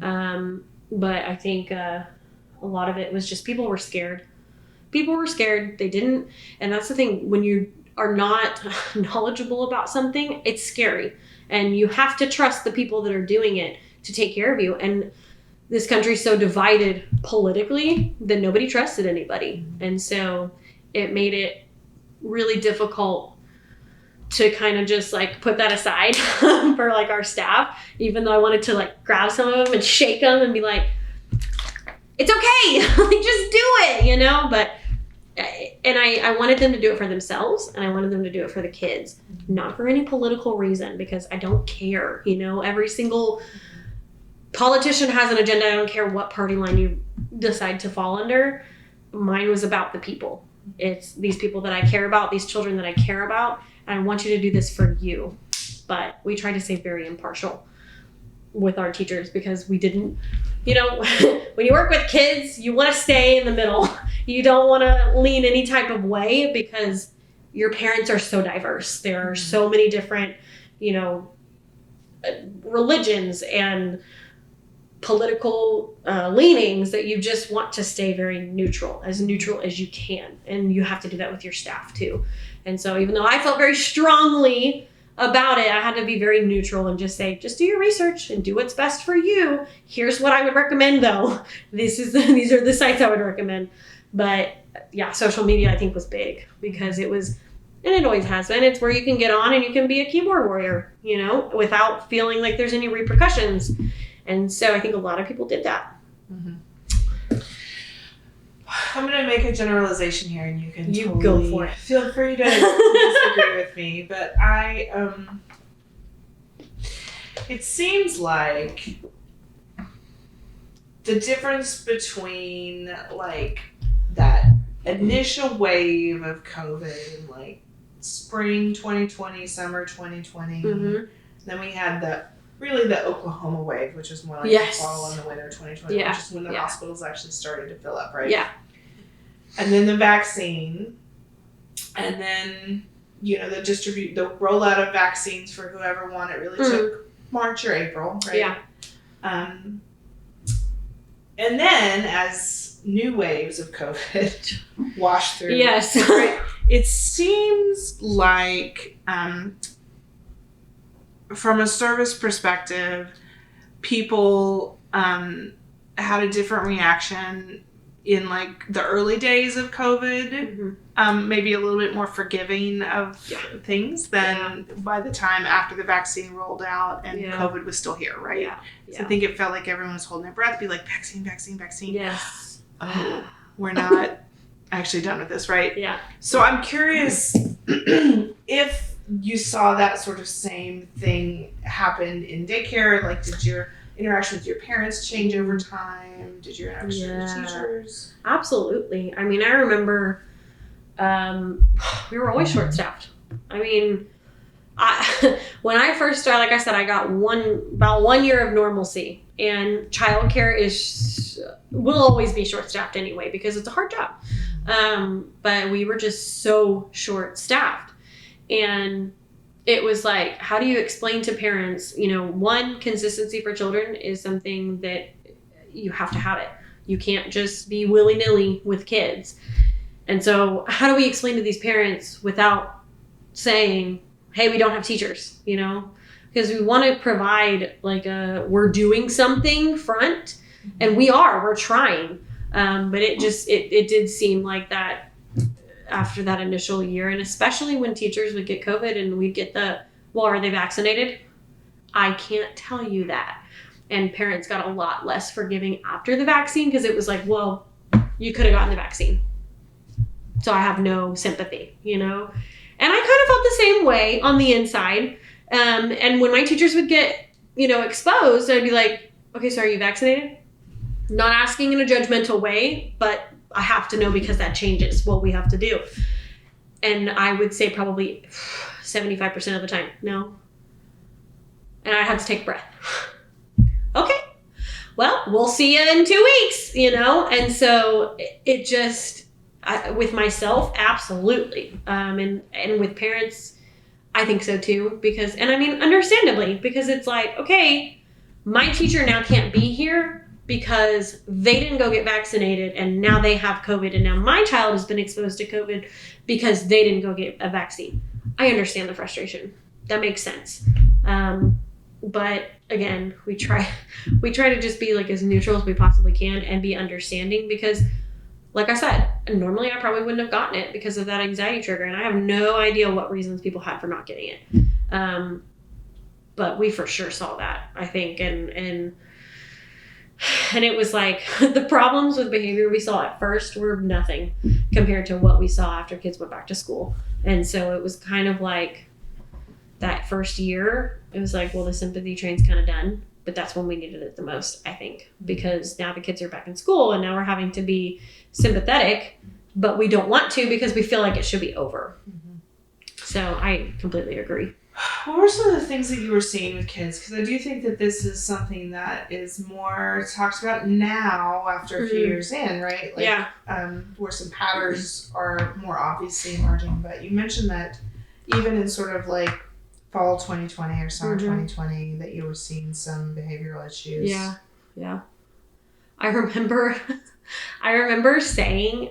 Speaker 2: Mm-hmm. But I think a lot of it was just people were scared. People were scared. They didn't. And that's the thing. When you are not knowledgeable about something, it's scary. And you have to trust the people that are doing it to take care of you. And this country's so divided politically that nobody trusted anybody. And so it made it really difficult to kind of just put that aside for our staff, even though I wanted to grab some of them and shake them and be like, it's okay, just do it, but I wanted them to do it for themselves, and I wanted them to do it for the kids, not for any political reason, because I don't care. Every single politician has an agenda. I don't care what party line you decide to fall under. Mine was about the people. It's these people that I care about, these children that I care about, and I want you to do this for you. but we tried to stay very impartial with our teachers because we didn't, you know, when you work with kids, you want to stay in the middle. You don't want to lean any type of way because your parents are so diverse. There are so many different, you know, religions and political leanings that you just want to stay very neutral as you can. And you have to do that with your staff too. And so even though I felt very strongly about it, I had to be very neutral and just say, just do your research and do what's best for you. Here's what I would recommend though. These are the sites I would recommend. But yeah, social media I think was big because it was, and it always has been, it's where you can get on and you can be a keyboard warrior, you know, without feeling like there's any repercussions. And so I think a lot of people did that.
Speaker 1: Mm-hmm. I'm going to make a generalization here and you can totally
Speaker 2: go for it.
Speaker 1: Feel free to disagree with me, but it seems like the difference between like that initial wave of COVID in like spring 2020, summer 2020, then we had the Oklahoma wave, which was more like the fall and the winter 2020, which is when the hospitals actually started to fill up, right?
Speaker 2: Yeah.
Speaker 1: And then the vaccine, and then, you know, the rollout of vaccines for whoever won it really took March or April, right?
Speaker 2: Yeah.
Speaker 1: And then as new waves of COVID washed through, right, it seems like, from a service perspective, people had a different reaction in like the early days of COVID, maybe a little bit more forgiving of things than by the time after the vaccine rolled out and COVID was still here, right? So I think it felt like everyone was holding their breath, be like, vaccine, vaccine, vaccine.
Speaker 2: Yes.
Speaker 1: Oh, we're not actually done with this, right?
Speaker 2: Yeah.
Speaker 1: So I'm curious if you saw that sort of same thing happen in daycare. Like, did your interaction with your parents change over time? Did your interaction with teachers?
Speaker 2: Absolutely. I mean, I remember we were always short-staffed. I mean, when I first started, like I said, I got about 1 year of normalcy, and childcare will always be short-staffed anyway because it's a hard job. But we were just so short-staffed, and it was like, how do you explain to parents, you know, one, consistency for children is something that you have to have it. You can't just be willy-nilly with kids. And so how do we explain to these parents without saying, hey, we don't have teachers, you know? Because we want to provide like we're doing something front, and we're trying. But it did seem like that after that initial year, and especially when teachers would get COVID and we'd get are they vaccinated? I can't tell you that. And parents got a lot less forgiving after the vaccine because it was like, well, you could have gotten the vaccine, so I have no sympathy, you know? And I kind of felt the same way on the inside. And when my teachers would get, you know, exposed, I'd be like, okay, so are you vaccinated? Not asking in a judgmental way, but I have to know because that changes what we have to do. And I would say probably 75% of the time, no. And I had to take a breath. Okay, well, we'll see you in 2 weeks, you know? And so it just, with myself, absolutely. And with parents, I think so too, because, and I mean, understandably, because it's like, okay, my teacher now can't be here because they didn't go get vaccinated and now they have COVID, and now my child has been exposed to COVID because they didn't go get a vaccine. I understand the frustration. That makes sense. But again, we try to just be like as neutral as we possibly can and be understanding, because like I said, normally I probably wouldn't have gotten it because of that anxiety trigger, and I have no idea what reasons people had for not getting it. But we for sure saw that, I think, and it was like the problems with behavior we saw at first were nothing compared to what we saw after kids went back to school. And so it was kind of like that first year, it was like, well, the sympathy train's kind of done, but that's when we needed it the most, I think, because now the kids are back in school and now we're having to be sympathetic, but we don't want to because we feel like it should be over. So I completely agree.
Speaker 1: What were some of the things that you were seeing with kids? Because I do think that this is something that is more talked about now after a few years in, right? Like,
Speaker 2: yeah.
Speaker 1: Where some patterns are more obviously emerging. But you mentioned that even in sort of like fall 2020 or summer 2020 that you were seeing some behavioral issues.
Speaker 2: Yeah. Yeah. I remember saying,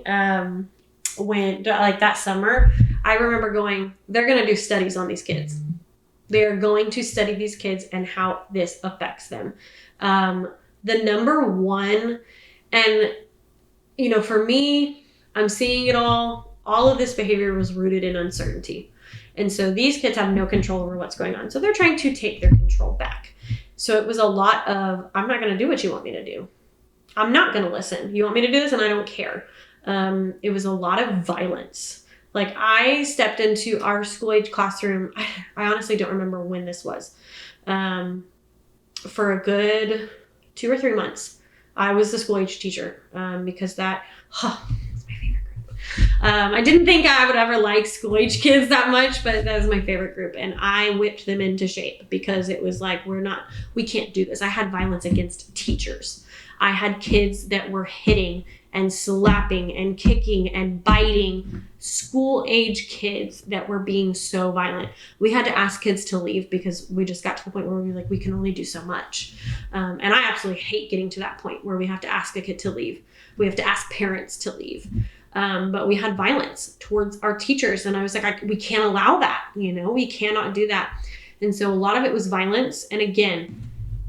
Speaker 2: when, like that summer, I remember going, they're going to do studies on these kids. They're going to study these kids and how this affects them. The number one, and, you know, for me, I'm seeing it all of this behavior was rooted in uncertainty. And so these kids have no control over what's going on. So they're trying to take their control back. So it was a lot of, I'm not going to do what you want me to do. I'm not going to listen. You want me to do this and I don't care. It was a lot of violence. Like I stepped into our school age classroom. I honestly don't remember when this was. For a good 2 or 3 months, I was the school age teacher because that's my favorite group. I didn't think I would ever like school age kids that much, but that was my favorite group. And I whipped them into shape because it was like, we can't do this. I had violence against teachers. I had kids that were hitting and slapping and kicking and biting school age kids that were being so violent. We had to ask kids to leave because we just got to the point where we were like, we can only do so much. And I absolutely hate getting to that point where we have to ask a kid to leave. We have to ask parents to leave. But we had violence towards our teachers. And I was like, we can't allow that. You know, we cannot do that. And so a lot of it was violence. And again,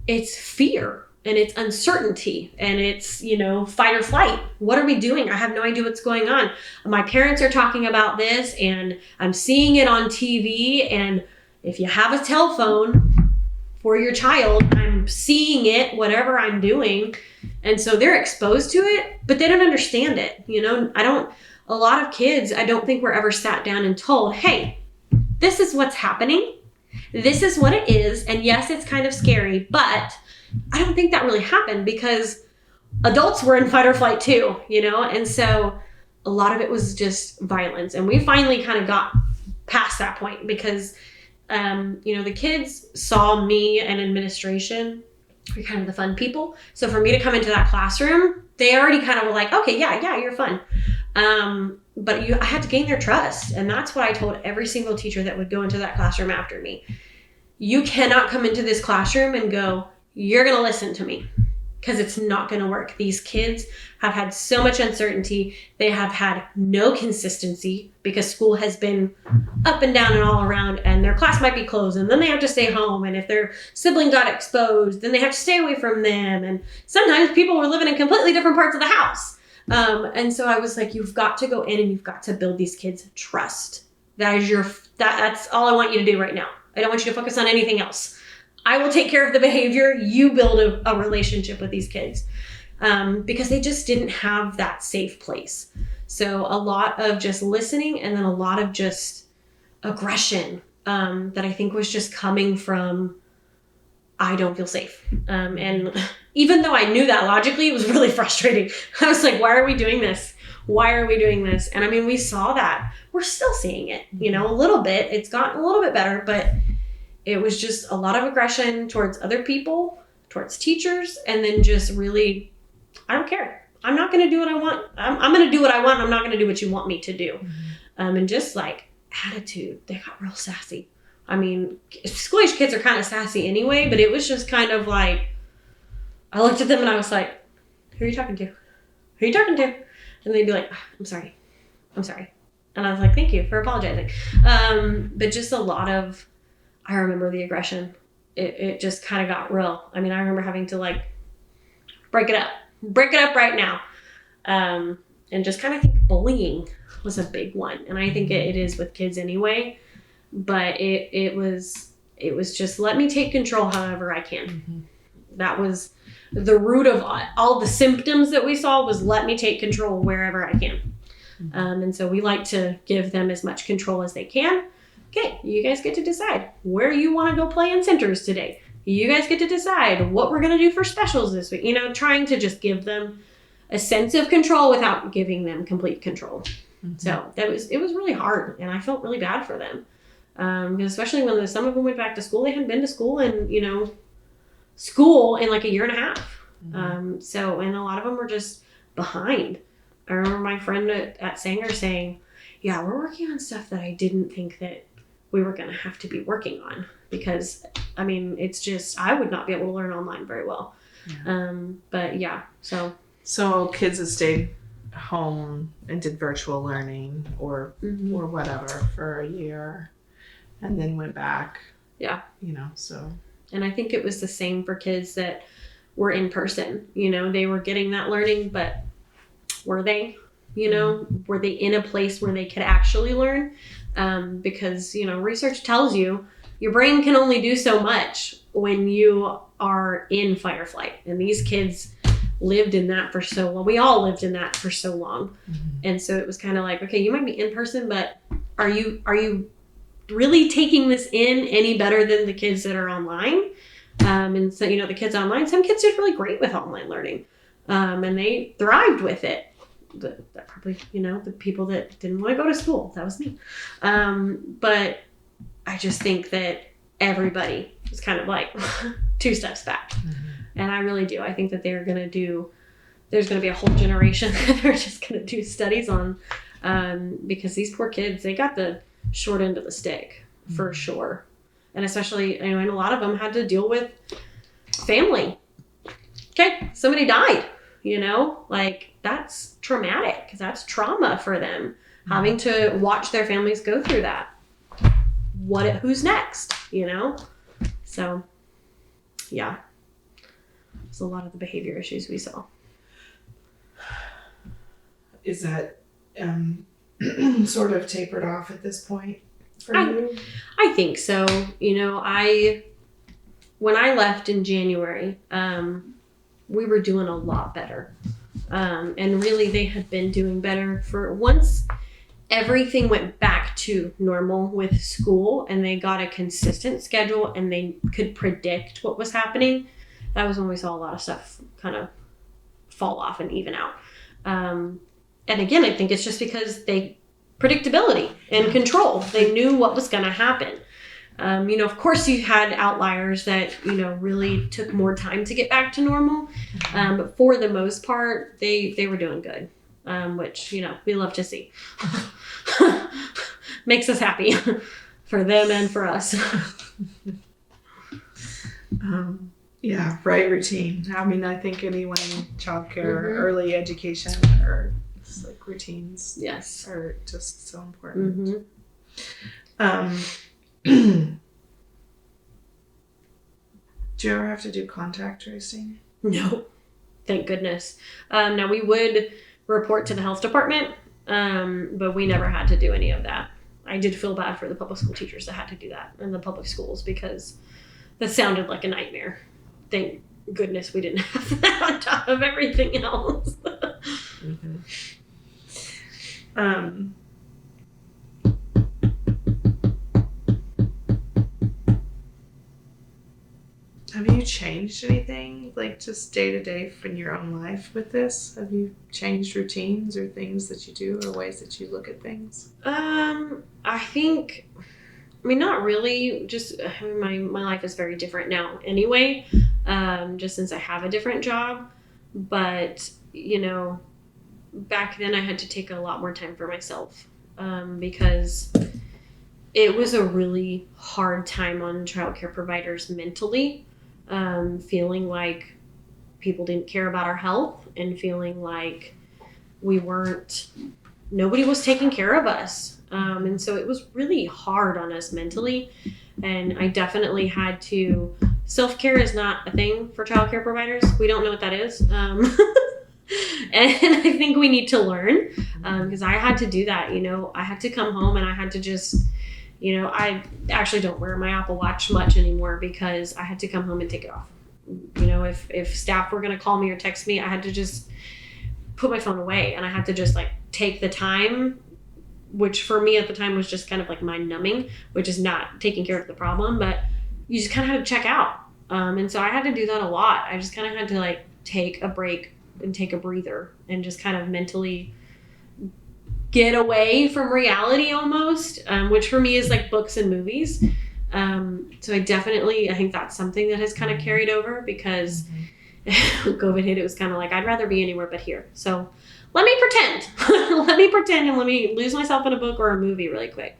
Speaker 2: it's fear. And it's uncertainty and it's, you know, fight or flight. What are we doing? I have no idea what's going on. My parents are talking about this and I'm seeing it on TV. And if you have a telephone for your child, I'm seeing it, whatever I'm doing. And so they're exposed to it, but they don't understand it. You know, a lot of kids, I don't think we're ever sat down and told, hey, this is what's happening. This is what it is. And yes, it's kind of scary, but I don't think that really happened because adults were in fight or flight too, you know? And so a lot of it was just violence. And we finally kind of got past that point because, you know, the kids saw me and administration, we're kind of the fun people. So for me to come into that classroom, they already kind of were like, okay, yeah, you're fun. But I had to gain their trust. And that's what I told every single teacher that would go into that classroom after me. You cannot come into this classroom and go, you're going to listen to me because it's not going to work. These kids have had so much uncertainty. They have had no consistency because school has been up and down and all around and their class might be closed and then they have to stay home. And if their sibling got exposed, then they have to stay away from them. And sometimes people were living in completely different parts of the house. And so I was like, you've got to go in and you've got to build these kids trust. That's all I want you to do right now. I don't want you to focus on anything else. I will take care of the behavior. You build a relationship with these kids because they just didn't have that safe place. So a lot of just listening and then a lot of just aggression that I think was just coming from, I don't feel safe. And even though I knew that logically, it was really frustrating. I was like, why are we doing this? Why are we doing this? And I mean, we saw that. We're still seeing it, you know, a little bit. It's gotten a little bit better, but it was just a lot of aggression towards other people, towards teachers, and then just really, I don't care. I'm not going to do what I want. I'm going to do what I want. I'm not going to do what you want me to do. And just like attitude, they got real sassy. I mean, school age kids are kind of sassy anyway, but it was just kind of like, I looked at them and I was like, who are you talking to? Who are you talking to? And they'd be like, I'm sorry. And I was like, thank you for apologizing. But just a lot of, I remember the aggression. It just kind of got real. I mean, I remember having to like break it up right now. And just kind of think bullying was a big one. And I think it is with kids anyway, but it was just let me take control however I can. Mm-hmm. That was the root of all the symptoms that we saw was let me take control wherever I can. Mm-hmm. And so we like to give them as much control as they can. Okay, you guys get to decide where you want to go play in centers today. You guys get to decide what we're going to do for specials this week. You know, trying to just give them a sense of control without giving them complete control. Mm-hmm. So it was really hard and I felt really bad for them. Because especially when some of them went back to school, they hadn't been to school in like a year and a half. Mm-hmm. And a lot of them were just behind. I remember my friend at Sanger saying, yeah, we're working on stuff that I didn't think that we were going to have to be working on, because it's just, I would not be able to learn online very well. Yeah. But yeah, so
Speaker 1: kids that stayed home and did virtual learning or whatever for a year and then went back. Yeah. So.
Speaker 2: And I think it was the same for kids that were in person. They were getting that learning, but were they? Were they in a place where they could actually learn? Because, research tells you your brain can only do so much when you are in fight or flight. And these kids lived in that for so long. We all lived in that for so long. Mm-hmm. And so it was kind of like, okay, you might be in person, but are you really taking this in any better than the kids that are online? And so, the kids online, some kids did really great with online learning. And they thrived with it. That probably, the people that didn't want to go to school, that was me. But I just think that everybody is kind of like 2 steps back. Mm-hmm. And I really do. I think that there's going to be a whole generation that they're just going to do studies on, because these poor kids, they got the short end of the stick for sure. And especially, and a lot of them had to deal with family. Okay, somebody died, that's traumatic. That's trauma for them, having to watch their families go through that. Who's next, So, yeah. It's a lot of the behavior issues we saw.
Speaker 1: Is that sort of tapered off at this point for you?
Speaker 2: I think so. When I left in January, we were doing a lot better. And really they had been doing better for once everything went back to normal with school and they got a consistent schedule and they could predict what was happening. That was when we saw a lot of stuff kind of fall off and even out. And again, I think it's just because predictability and control. They knew what was going to happen. Of course you had outliers that, really took more time to get back to normal. But for the most part, they were doing good, which, we love to see. Makes us happy for them and for us.
Speaker 1: Yeah, right routine. I think anyone in childcare, early education, or like routines,
Speaker 2: yes,
Speaker 1: are just so important. Do you ever have to do contact tracing?
Speaker 2: No, thank goodness. Now we would report to the health department, but we never had to do any of that. I did feel bad for the public school teachers that had to do that in the public schools because that sounded like a nightmare. Thank goodness we didn't have that on top of everything else.
Speaker 1: Have you changed anything, like just day to day in your own life with this? Have you changed routines or things that you do or ways that you look at things?
Speaker 2: I think, not really. Just my life is very different now anyway, just since I have a different job. But, back then I had to take a lot more time for myself because it was a really hard time on childcare providers mentally, feeling like people didn't care about our health and feeling like nobody was taking care of us. And so it was really hard on us mentally. And I definitely had to, self-care is not a thing for childcare providers. We don't know what that is. And I think we need to learn, because I had to do that. I had to come home and I had to just, I actually don't wear my Apple Watch much anymore because I had to come home and take it off. If staff were going to call me or text me, I had to just put my phone away and I had to just take the time, which for me at the time was just kind of like mind numbing, which is not taking care of the problem, but you just kind of had to check out. And so I had to do that a lot. I just kind of had to take a break and take a breather and just kind of mentally get away from reality almost, which for me is like books and movies. So I think that's something that has kind of carried over because when COVID hit, it was kind of like, I'd rather be anywhere but here. So let me pretend. Let me pretend and let me lose myself in a book or a movie really quick.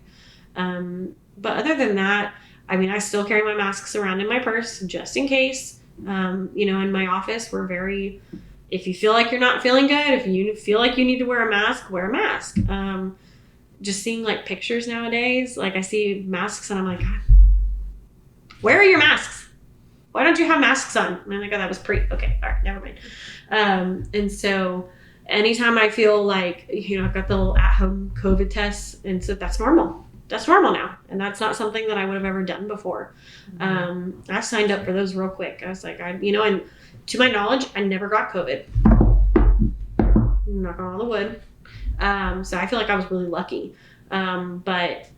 Speaker 2: But other than that, I mean, I still carry my masks around in my purse just in case. In my office, if you feel like you're not feeling good, if you feel like you need to wear a mask, wear a mask. Just seeing like pictures nowadays, like I see masks and I'm like, God, where are your masks? Why don't you have masks on? And I'm like, oh, that was okay. All right, never mind. And so anytime I feel like, I've got the little at-home COVID tests, and so that's normal. That's normal now. And that's not something that I would have ever done before. I signed up for those real quick. I was like, and to my knowledge, I never got COVID. Knock on all the wood. So I feel like I was really lucky. But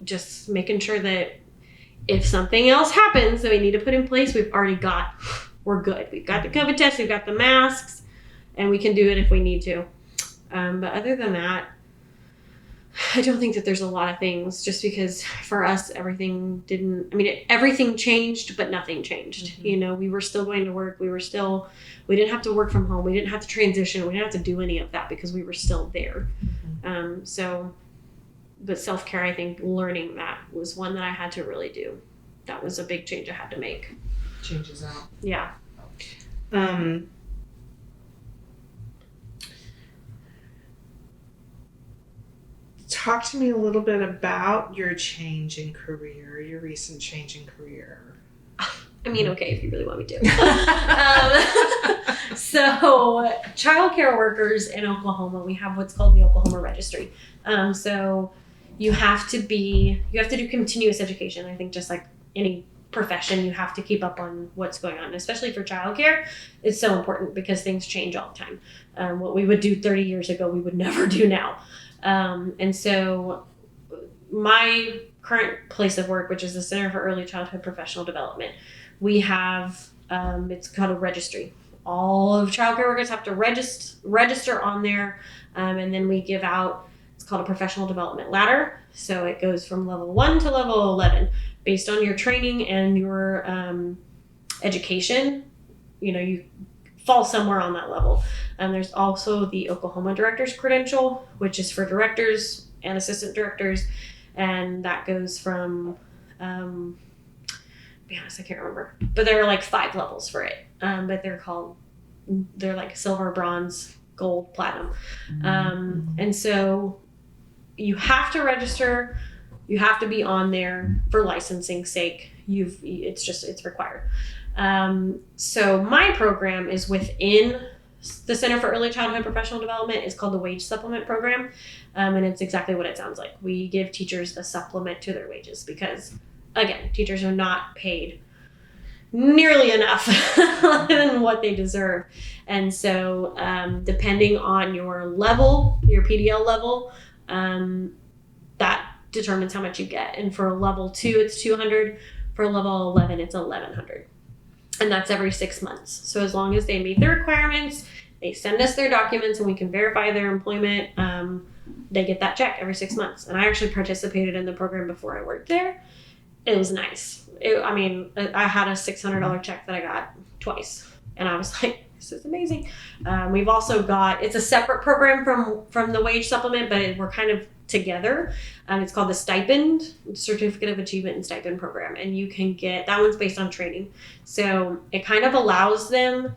Speaker 2: just making sure that if something else happens that we need to put in place, we're good. We've got the COVID test, we've got the masks, and we can do it if we need to. But other than that, I don't think that there's a lot of things, just because for us, everything changed, but nothing changed. Mm-hmm. We were still going to work. We didn't have to work from home. We didn't have to transition. We didn't have to do any of that because we were still there. Mm-hmm. But self-care, I think learning that was one that I had to really do. That was a big change I had to make.
Speaker 1: Changes out.
Speaker 2: Yeah.
Speaker 1: Talk to me a little bit about your change in career, your recent change in career.
Speaker 2: I mean, okay, if you really want me to. So childcare workers in Oklahoma, we have what's called the Oklahoma Registry. So you have to do continuous education. I think just like any profession, you have to keep up on what's going on, especially for childcare. It's so important because things change all the time. What we would do 30 years ago, we would never do now. And so my current place of work, which is the Center for Early Childhood Professional Development, we have, it's called a registry. All of childcare workers have to register on there. And then we give out, it's called a professional development ladder. So it goes from level 1 to level 11 based on your training and your education. You fall somewhere on that level. There's also the Oklahoma Director's Credential, which is for directors and assistant directors. And that goes from, to be honest, I can't remember. But there are like 5 levels for it. But they're like silver, bronze, gold, platinum. And so you have to register. You have to be on there for licensing sake. It's required. So my program is within the Center for Early Childhood Professional Development. It's called the Wage Supplement Program. And it's exactly what it sounds like. We give teachers a supplement to their wages because, again, teachers are not paid nearly enough than what they deserve. And so depending on your level, your PDL level, that determines how much you get. And for level 2, it's $200. For level 11, it's $1,100. And that's every 6 months. So as long as they meet the requirements, they send us their documents and we can verify their employment, they get that check every 6 months. And I actually participated in the program before I worked there. It was nice. I had a $600 check that I got twice. And I was like, this is amazing. We've also got, it's a separate program from the wage supplement, but we're kind of together. It's called the Stipend, Certificate of Achievement and Stipend Program. And you can get, that one's based on training. So it kind of allows them,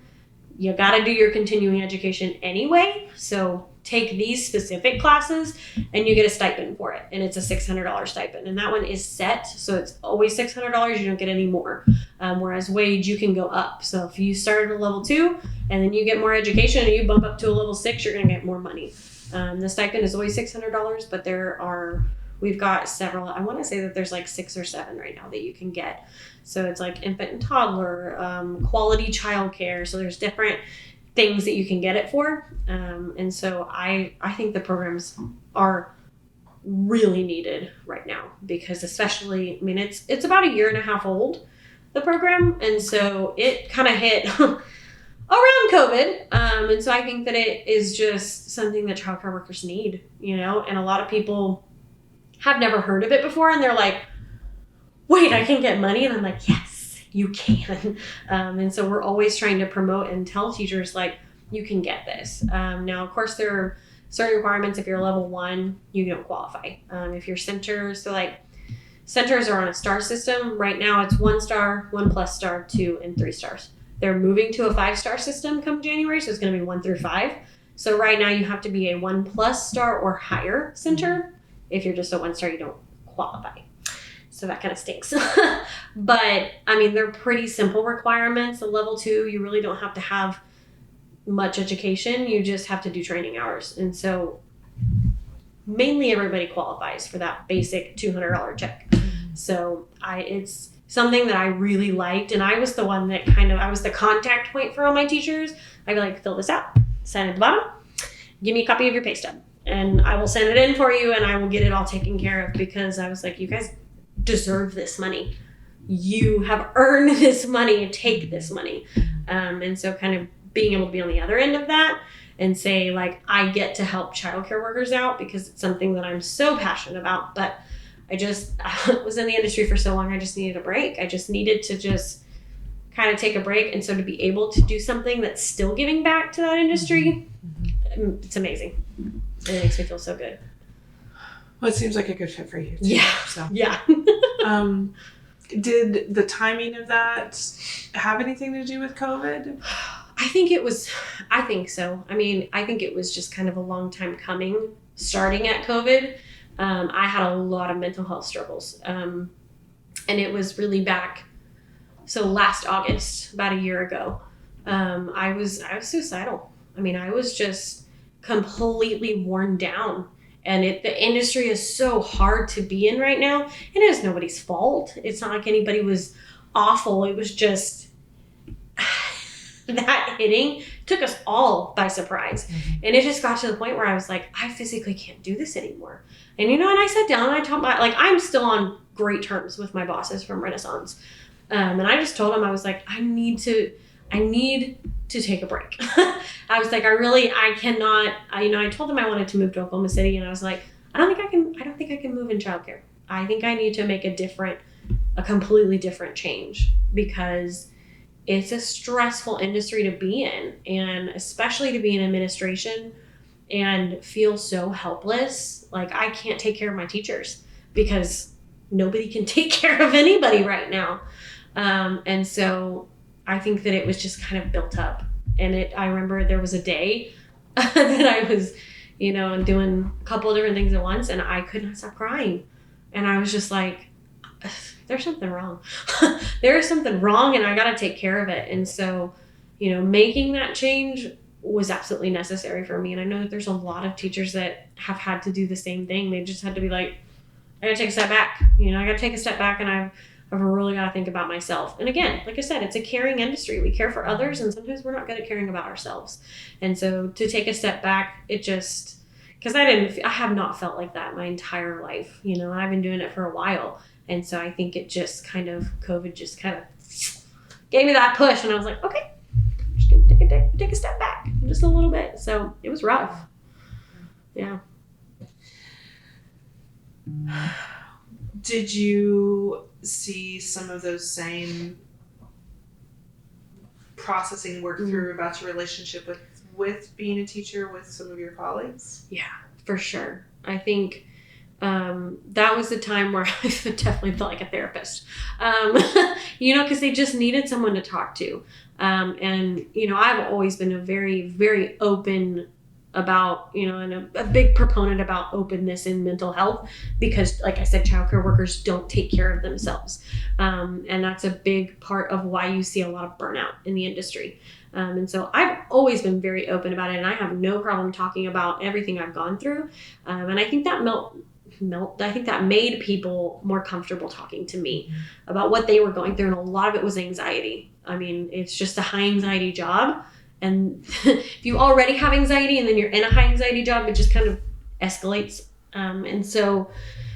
Speaker 2: you got to do your continuing education anyway. So take these specific classes and you get a stipend for it. And it's a $600 stipend. And that one is set. So it's always $600. You don't get any more. Whereas wage, you can go up. So if you start at a level 2 and then you get more education and you bump up to a level 6, you're going to get more money. The stipend is always $600, but we've got several. I want to say that there's like 6 or 7 right now that you can get. So it's like infant and toddler, quality childcare. So there's different things that you can get it for. And so I think the programs are really needed right now because especially, it's about 1.5 years old, the program. And so it kind of hit around COVID. And so I think that it is just something that childcare workers need, you know, and a lot of people have never heard of it before. And they're like, wait, I can get money. And I'm like, yes, you can. And so we're always trying to promote and tell teachers, like, you can get this. Now, of course, there are certain requirements. If you're level 1, you don't qualify. If you're centers, so like centers are on a star system. Right now it's 1 star, 1+ star, 2, and 3 stars. They're moving to a 5-star system come January, so it's going to be 1 through 5. So right now you have to be a 1+ star or higher center. If you're just a 1 star, you don't qualify. So that kind of stinks. But I mean, they're pretty simple requirements. A level 2, you really don't have to have much education. You just have to do training hours. And so mainly everybody qualifies for that basic $200 check. So it's something that I really liked. And I was the one that I was the contact point for all my teachers. I'd be like, fill this out, sign at the bottom, give me a copy of your pay stub, and I will send it in for you and I will get it all taken care of, because I was like, you guys deserve this money. You have earned this money, take this money. And so kind of being able to be on the other end of that and say, like, I get to help childcare workers out because it's something that I'm so passionate about. But I was in the industry for so long, I just needed a break. I just needed to just kind of take a break. And so to be able to do something that's still giving back to that industry, it's amazing. It makes me feel so good.
Speaker 1: Well, it seems like a good fit for you too.
Speaker 2: Yeah.
Speaker 1: So.
Speaker 2: Yeah.
Speaker 1: Did the timing of that have anything to do with COVID?
Speaker 2: I think so. I mean, I think it was just kind of a long time coming, starting at COVID. I had a lot of mental health struggles. And it was really back. So last August, about a year ago, I was suicidal. I mean, I was just completely worn down. And the industry is so hard to be in right now. And it is nobody's fault. It's not like anybody was awful. It was just that hitting took us all by surprise. And it just got to the point where I was like, I physically can't do this anymore. And, you know, and I sat down and I told I'm still on great terms with my bosses from Renaissance. And I just told them, I was like, I need to take a break. I was like, I cannot, I told them I wanted to move to Oklahoma City, and I was like, I don't think I can move in childcare. I think I need to make a completely different change, because it's a stressful industry to be in, and especially to be in administration and feel so helpless. Like, I can't take care of my teachers because nobody can take care of anybody right now. And so I think that it was just kind of built up. And I remember there was a day that I was, doing a couple of different things at once, and I could not stop crying. And I was just like, there's something wrong. There is something wrong, and I got to take care of it. And so, making that change was absolutely necessary for me. And I know that there's a lot of teachers that have had to do the same thing. They just had to be like, I got to take a step back. I got to take a step back, and I've really got to think about myself. And again, like I said, it's a caring industry. We care for others, and sometimes we're not good at caring about ourselves. And so to take a step back, it just, because I have not felt like that my entire life, and I've been doing it for a while. And so I think it just COVID just kind of gave me that push, and I was like, okay, I'm just going to take a step back just a little bit. So it was rough. Yeah.
Speaker 1: Did you see some of those same processing work through about your relationship with being a teacher with some of your colleagues?
Speaker 2: Yeah, for sure. I think that was the time where I definitely felt like a therapist, because they just needed someone to talk to. And I've always been a very, very open about, and a big proponent about openness in mental health, because like I said, childcare workers don't take care of themselves. And that's a big part of why you see a lot of burnout in the industry. And so I've always been very open about it, and I have no problem talking about everything I've gone through. And I think that I think that made people more comfortable talking to me about what they were going through. And a lot of it was anxiety. I mean, it's just a high anxiety job. And if you already have anxiety and then you're in a high anxiety job, it just kind of escalates. And so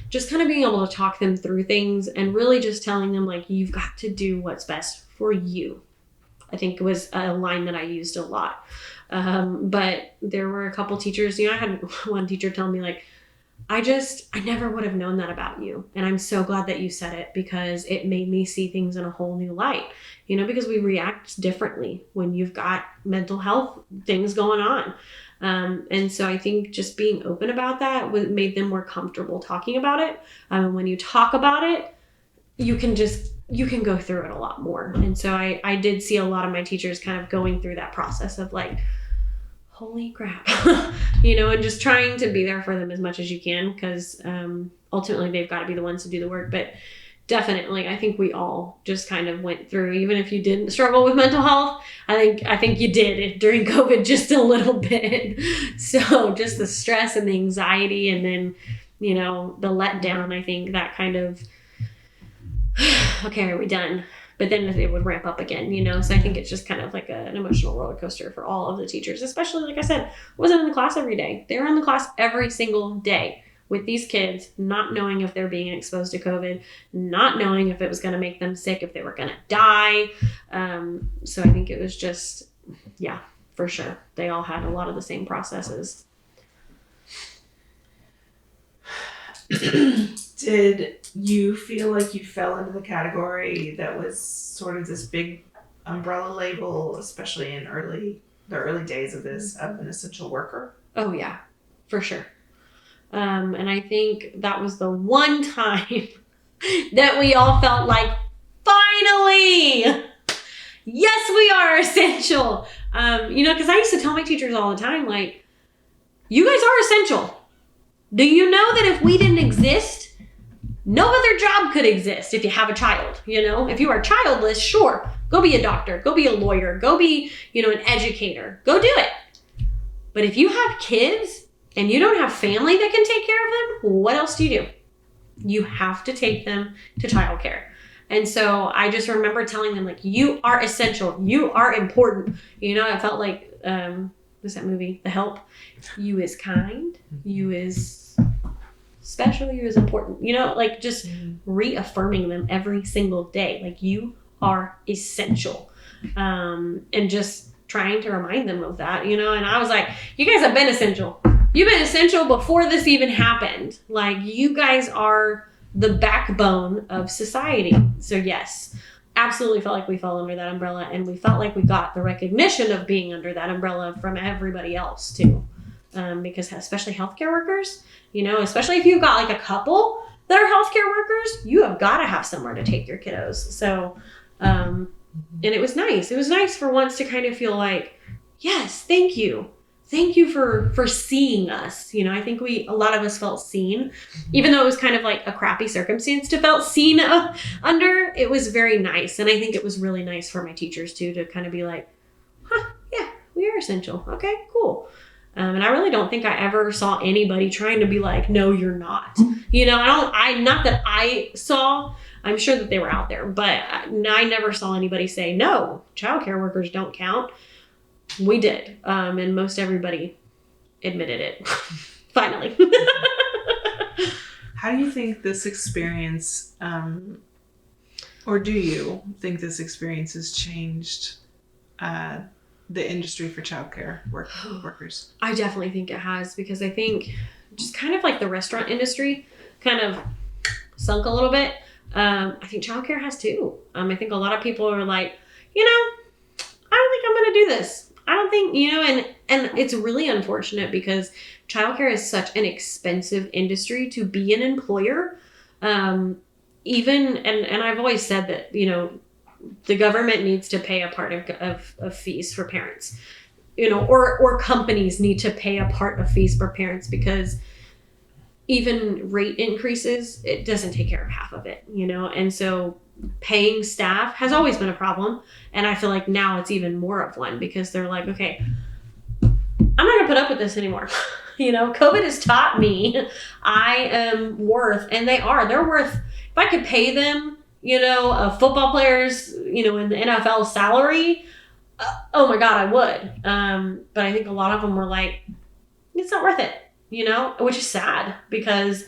Speaker 2: just kind of being able to talk them through things and really just telling them, like, you've got to do what's best for you. I think was a line that I used a lot. But there were a couple teachers, I had one teacher tell me like, I never would have known that about you. And I'm so glad that you said it because it made me see things in a whole new light, because we react differently when you've got mental health things going on. And so I think just being open about that made them more comfortable talking about it. When you talk about it, you can go through it a lot more. And so I did see a lot of my teachers kind of going through that process of like, holy crap, and just trying to be there for them as much as you can because ultimately they've got to be the ones to do the work. But definitely, I think we all just kind of went through, even if you didn't struggle with mental health, I think you did during COVID just a little bit. So just the stress and the anxiety and then, the letdown, I think that kind of, okay, are we done? But then it would ramp up again, So I think it's just kind of like an emotional roller coaster for all of the teachers, especially, like I said, I wasn't in the class every day. They were in the class every single day with these kids, not knowing if they're being exposed to COVID, not knowing if it was going to make them sick, if they were going to die. So I think it was just, yeah, for sure. They all had a lot of the same processes.
Speaker 1: Did you feel like you fell into the category that was sort of this big umbrella label, especially in the early days of this, of an essential worker?
Speaker 2: Oh yeah, for sure. And I think that was the one time that we all felt like, finally, yes, we are essential. Because I used to tell my teachers all the time, like, you guys are essential. Do you know that if we didn't exist, no other job could exist if you have a child, If you are childless, sure, go be a doctor, go be a lawyer, go be, an educator, go do it. But if you have kids and you don't have family that can take care of them, what else do? You have to take them to childcare. And so I just remember telling them, like, you are essential. You are important. I felt like, what's that movie? The Help. You is kind. You is special. You is important. Just reaffirming them every single day. Like, you are essential. And just trying to remind them of that, And I was like, you guys have been essential. You've been essential before this even happened. Like, you guys are the backbone of society. So yes, absolutely felt like we fell under that umbrella, and we felt like we got the recognition of being under that umbrella from everybody else too. Because especially healthcare workers, especially if you've got like a couple that are healthcare workers, you have got to have somewhere to take your kiddos. So, and it was nice. It was nice for once to kind of feel like, yes, thank you. Thank you for seeing us. I think a lot of us felt seen, even though it was kind of like a crappy circumstance to felt seen under. It was very nice. And I think it was really nice for my teachers too, to kind of be like, yeah, we are essential. Okay, cool. And I really don't think I ever saw anybody trying to be like, no, you're not. Not that I saw, I'm sure that they were out there, but I never saw anybody say, no, childcare workers don't count. We did. And most everybody admitted it. Finally.
Speaker 1: How do you think this experience, or do you think this experience has changed the industry for childcare workers?
Speaker 2: I definitely think it has, because I think just kind of like the restaurant industry kind of sunk a little bit. I think childcare has too. I think a lot of people are like, I don't think I'm going to do this. I don't think, and it's really unfortunate because childcare is such an expensive industry to be an employer. And I've always said that, the government needs to pay a part of fees for parents, or companies need to pay a part of fees for parents, because even rate increases, it doesn't take care of half of it, and so paying staff has always been a problem. And I feel like now it's even more of one, because they're like, okay, I'm not gonna put up with this anymore. COVID has taught me I am worth, and they're worth, if I could pay them, a football player's, in the NFL salary, oh my God, I would. But I think a lot of them were like, it's not worth it, which is sad, because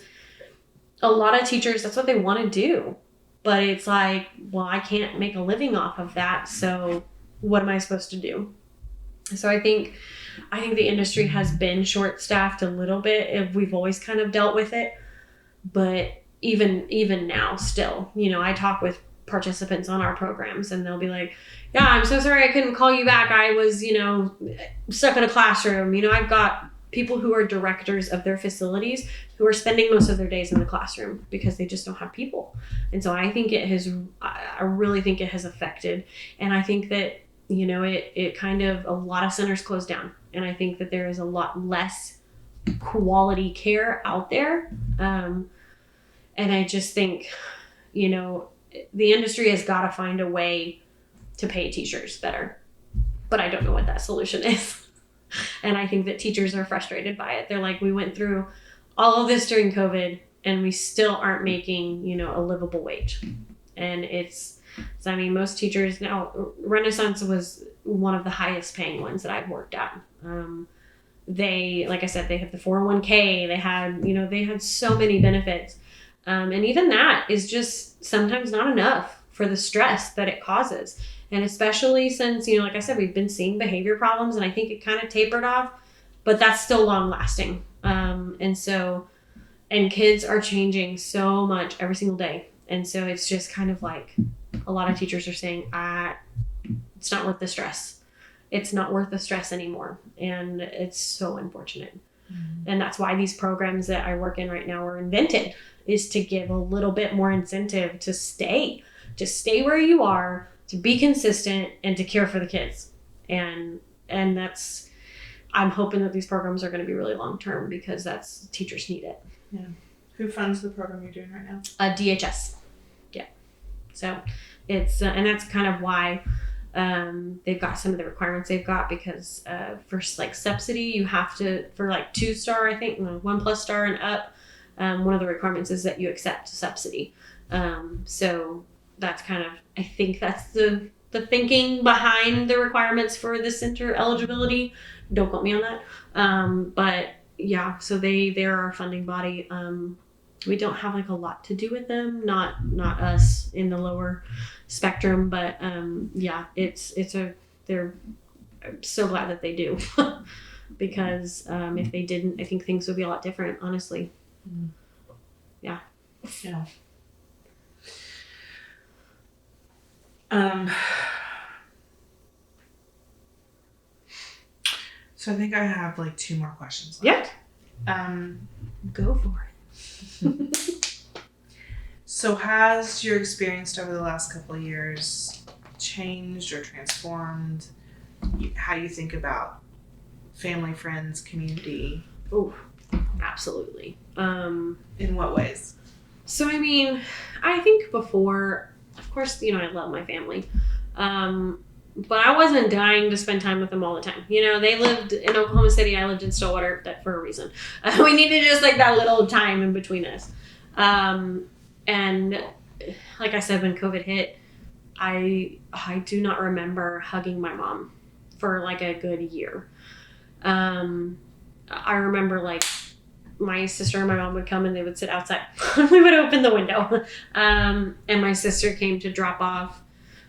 Speaker 2: a lot of teachers, that's what they want to do. But it's like, well, I can't make a living off of that. So what am I supposed to do? So I think the industry has been short-staffed a little bit. We've always kind of dealt with it, but even now still, I talk with participants on our programs and they'll be like, yeah, I'm so sorry I couldn't call you back. I was, stuck in a classroom. I've got people who are directors of their facilities who are spending most of their days in the classroom because they just don't have people. And so I really think it has affected. And I think that, it kind of, a lot of centers closed down. And I think that there is a lot less quality care out there. And I just think, the industry has got to find a way to pay teachers better. But I don't know what that solution is. And I think that teachers are frustrated by it. They're like, we went through all of this during COVID and we still aren't making, a livable wage. And most teachers now, Renaissance was one of the highest paying ones that I've worked at. They, like I said, they have the 401k, they had so many benefits. And even that is just sometimes not enough for the stress that it causes. And especially since, like I said, we've been seeing behavior problems and I think it kind of tapered off, but that's still long lasting. And kids are changing so much every single day. And so it's just kind of like a lot of teachers are saying, it's not worth the stress. It's not worth the stress anymore. And it's so unfortunate. Mm-hmm. And that's why these programs that I work in right now were invented, is to give a little bit more incentive to stay where you are, to be consistent and to care for the kids. And I'm hoping that these programs are going to be really long-term because teachers need it.
Speaker 1: Yeah. Who funds the program you're doing right now?
Speaker 2: DHS. Yeah. So it's, and that's kind of why they've got some of the requirements they've got because for like subsidy, you have to, for like 2-star, I think, 1+ star and up, one of the requirements is that you accept subsidy. So that's kind of, I think that's the thinking behind the requirements for the center eligibility. Don't quote me on that. But yeah, so they're our funding body. We don't have like a lot to do with them, not us in the lower spectrum, but yeah, they're, I'm so glad that they do because if they didn't, I think things would be a lot different, honestly. Yeah.
Speaker 1: Yeah. So I think I have like 2 more questions left.
Speaker 2: Yeah.
Speaker 1: Go for it. So has your experience over the last couple of years changed or transformed how you think about family, friends, community?
Speaker 2: Oh, absolutely.
Speaker 1: In what ways?
Speaker 2: So, I think before, of course, I love my family. But I wasn't dying to spend time with them all the time. They lived in Oklahoma City. I lived in Stillwater for a reason. We needed just like that little time in between us. And like I said, when COVID hit, I do not remember hugging my mom for like a good year. I remember like my sister and my mom would come and they would sit outside. We would open the window. And my sister came to drop off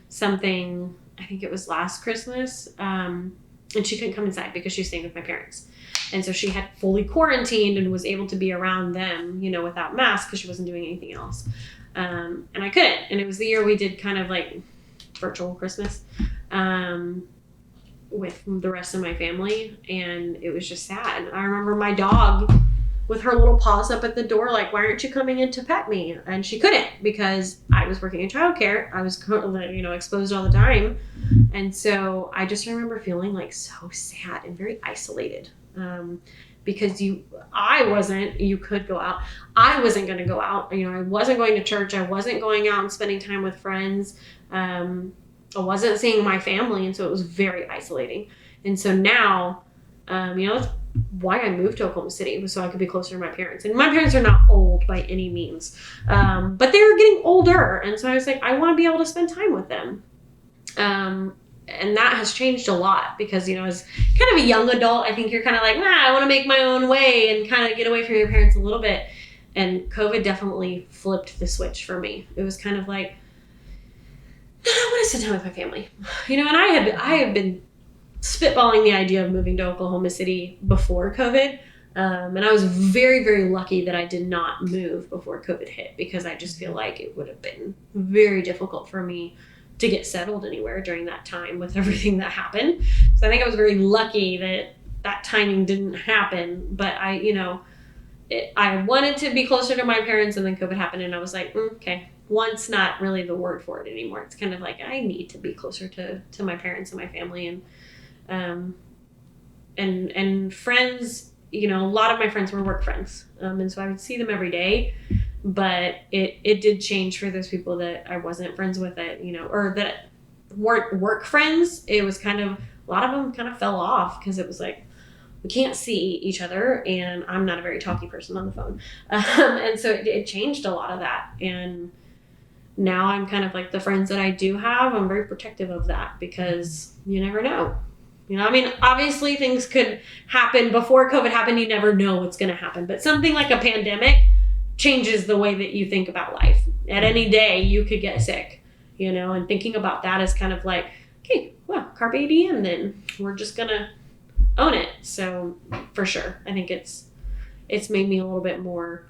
Speaker 2: something, I think it was last Christmas. And she couldn't come inside because she was staying with my parents. And so she had fully quarantined and was able to be around them, without masks because she wasn't doing anything else. And I couldn't. And it was the year we did kind of like virtual Christmas with the rest of my family. And it was just sad. I remember my dog with her little paws up at the door, like, why aren't you coming in to pet me? And she couldn't because I was working in childcare. I was, exposed all the time. And so I just remember feeling like so sad and very isolated. Because you could go out. I wasn't going to go out. I wasn't going to church. I wasn't going out and spending time with friends. I wasn't seeing my family. And so it was very isolating. And so now, that's why I moved to Oklahoma City, was so I could be closer to my parents. And my parents are not old by any means. But they were getting older. And so I was like, I want to be able to spend time with them. And that has changed a lot because, as kind of a young adult, I think you're kind of like, I want to make my own way and kind of get away from your parents a little bit. And COVID definitely flipped the switch for me. It was kind of like, I want to sit down with my family. And I have been spitballing the idea of moving to Oklahoma City before COVID. And I was very, very lucky that I did not move before COVID hit, because I just feel like it would have been very difficult for me to get settled anywhere during that time with everything that happened. So I think I was very lucky that timing didn't happen. But I wanted to be closer to my parents, and then COVID happened, and I was like, okay, want's not really the word for it anymore. It's kind of like, I need to be closer to my parents and my family, and friends. A lot of my friends were work friends, and so I would see them every day. But it did change for those people that I wasn't friends with, or that weren't work friends. It was kind of, a lot of them kind of fell off, because it was like, we can't see each other, and I'm not a very talky person on the phone. And so it changed a lot of that. And now I'm kind of like, the friends that I do have, I'm very protective of that, because you never know. Obviously things could happen before COVID happened. You never know what's going to happen. But something like a pandemic changes the way that you think about life. At any day, you could get sick, and thinking about that is kind of like, okay, well, carpe diem, then we're just going to own it. So for sure, I think it's made me a little bit more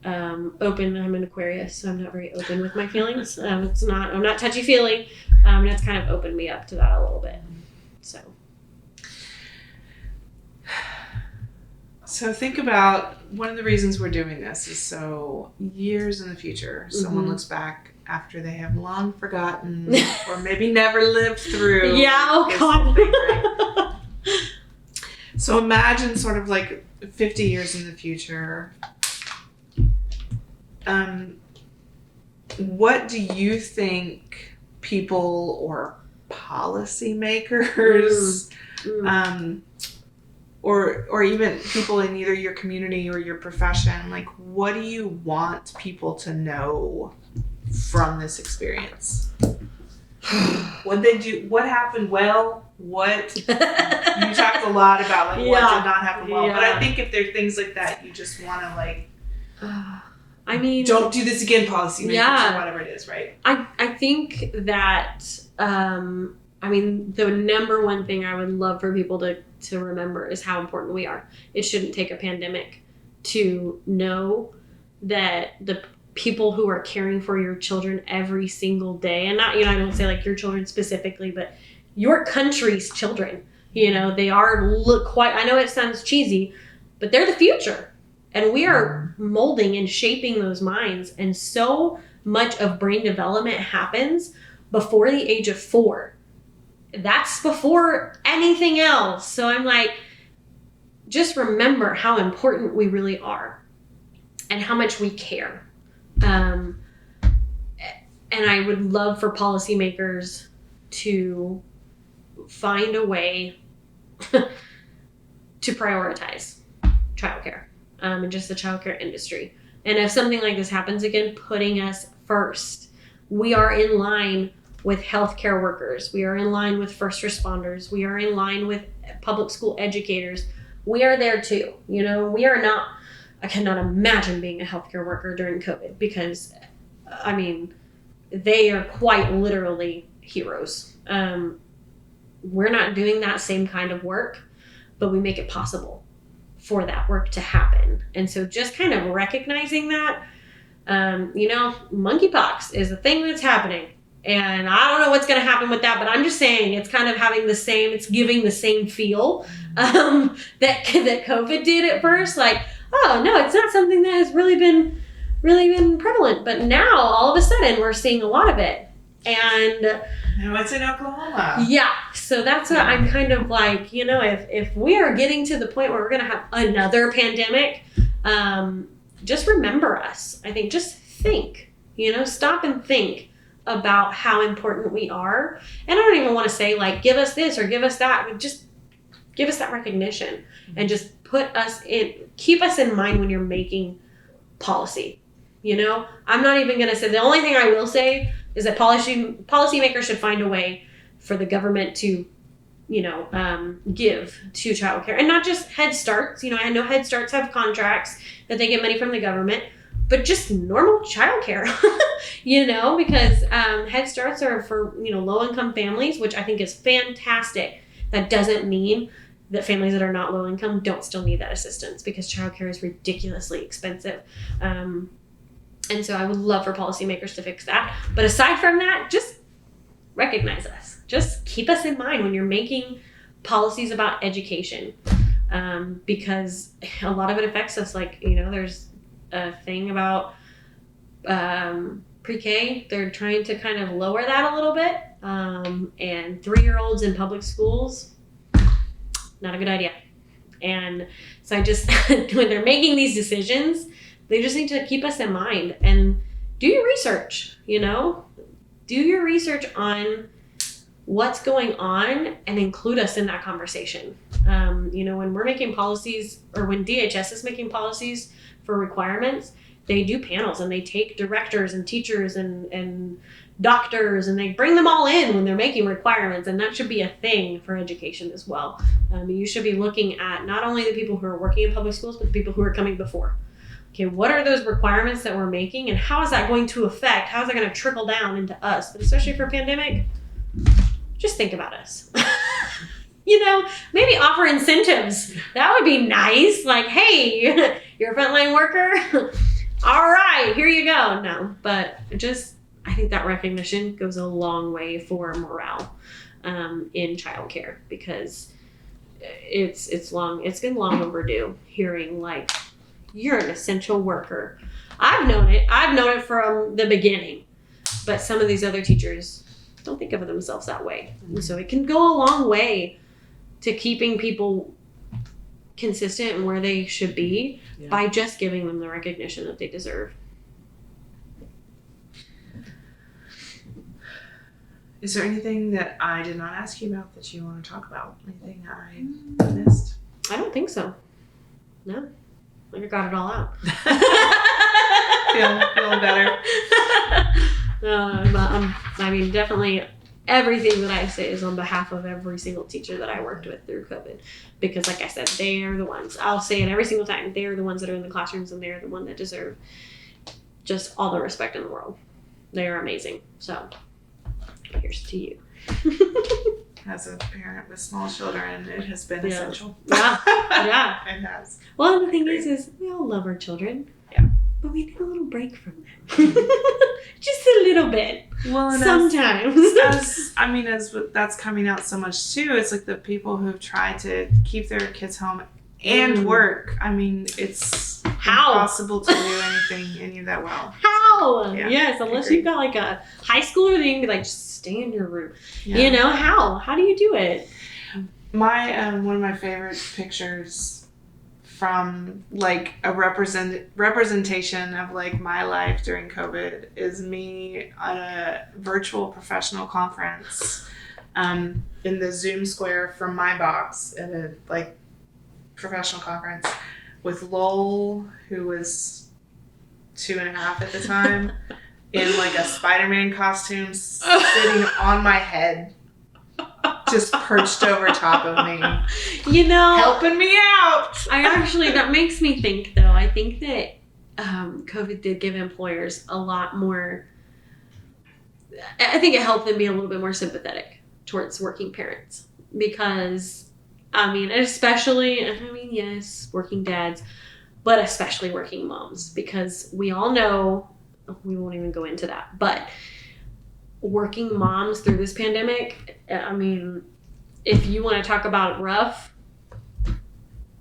Speaker 2: open. I'm an Aquarius, so I'm not very open with my feelings. I'm not touchy-feely, and it's kind of opened me up to that a little bit.
Speaker 1: So think about, one of the reasons we're doing this is so years in the future, someone looks back after they have long forgotten or maybe never lived through.
Speaker 2: Yeah, oh God.
Speaker 1: Thing, right? So imagine sort of like 50 years in the future. What do you think people or policymakers, or even people in either your community or your profession, like, what do you want people to know from this experience? What they do, what happened well, what you talked a lot about, like, what did not happen well. But I think if there are things like that, you just want to, like, don't do this again, policymakers, or whatever it is, right?
Speaker 2: I think that the number one thing I would love for people to remember is how important we are. It shouldn't take a pandemic to know that the people who are caring for your children every single day, and not, I don't say like your children specifically, but your country's children, they are I know it sounds cheesy, but they're the future, and we are molding and shaping those minds. And so much of brain development happens before the age of 4. That's before anything else. So I'm like, just remember how important we really are and how much we care. And I would love for policymakers to find a way to prioritize childcare, and just the childcare industry. And if something like this happens again, putting us first. We are in line with healthcare workers. We are in line with first responders. We are in line with public school educators. We are there too. We are not, I cannot imagine being a healthcare worker during COVID, because, they are quite literally heroes. We're not doing that same kind of work, but we make it possible for that work to happen. And so just kind of recognizing that, monkeypox is a thing that's happening. And I don't know what's going to happen with that, but I'm just saying it's kind of it's giving the same feel that COVID did at first. Like, oh no, it's not something that has really been prevalent. But now all of a sudden we're seeing a lot of it. And
Speaker 1: now it's in Oklahoma.
Speaker 2: Yeah. So that's what I'm kind of like, if we are getting to the point where we're going to have another pandemic, just remember us. I think just think, stop and think about how important we are. And I don't even want to say like, give us this or give us that, but just give us that recognition and just keep us in mind when you're making policy. I'm not even going to say, the only thing I will say is that policymakers should find a way for the government to, give to childcare, and not just Head Starts. I know Head Starts have contracts that they get money from the government, but just normal childcare, because Head Starts are for, low-income families, which I think is fantastic. That doesn't mean that families that are not low-income don't still need that assistance, because childcare is ridiculously expensive. And so I would love for policymakers to fix that. But aside from that, just recognize us. Just keep us in mind when you're making policies about education, because a lot of it affects us. There's a thing about pre-K. They're trying to kind of lower that a little bit. And 3-year-olds in public schools, not a good idea. And so when they're making these decisions, they just need to keep us in mind and do your research, do your research on what's going on and include us in that conversation. When we're making policies, or when DHS is making policies for requirements, they do panels and they take directors and teachers and doctors and they bring them all in when they're making requirements. And that should be a thing for education as well. You should be looking at not only the people who are working in public schools, but the people who are coming before. Okay, what are those requirements that we're making, and how is that going to affect, how is that going to trickle down into us? But especially for pandemic, just think about us. Maybe offer incentives. That would be nice. Like, hey, you're a frontline worker. All right, here you go. No, but I think that recognition goes a long way for morale in childcare, because it's been long overdue hearing like, you're an essential worker. I've known it from the beginning, but some of these other teachers don't think of themselves that way. And so it can go a long way to keeping people consistent and where they should be by just giving them the recognition that they deserve.
Speaker 1: Is there anything that I did not ask you about that you want to talk about? Anything I missed?
Speaker 2: I don't think so. No. I think I got it all out.
Speaker 1: Feeling better.
Speaker 2: Definitely everything that I say is on behalf of every single teacher that I worked with through COVID. Because like I said, they are the ones, I'll say it every single time, they are the ones that are in the classrooms, and they're the one that deserve just all the respect in the world. They are amazing. So here's to you.
Speaker 1: As a parent with small children, it has been essential.
Speaker 2: Yeah.
Speaker 1: It has.
Speaker 2: Well, the thing is we all love our children.
Speaker 1: Yeah.
Speaker 2: But we need a little break from them. Just a little bit. Well, and sometimes.
Speaker 1: As that's coming out so much too, it's like the people who've tried to keep their kids home and work. It's impossible to do any of that well.
Speaker 2: How?
Speaker 1: Yeah,
Speaker 2: yes, unless you've got like a high schooler, then you can be like, just stay in your room. Yeah. How do you do it?
Speaker 1: My one of my favorite pictures from like a representation of like my life during COVID is me on a virtual professional conference in the Zoom square from my box at a like professional conference with Lowell, who was 2.5 at the time, in like a Spider-Man costume, sitting on my head, just perched over top of me, helping me out.
Speaker 2: That makes me think though. I think that COVID did give employers a lot more. I think it helped them be a little bit more sympathetic towards working parents, because yes, working dads, but especially working moms, because we all know, we won't even go into that, but working moms through this pandemic, if you want to talk about rough,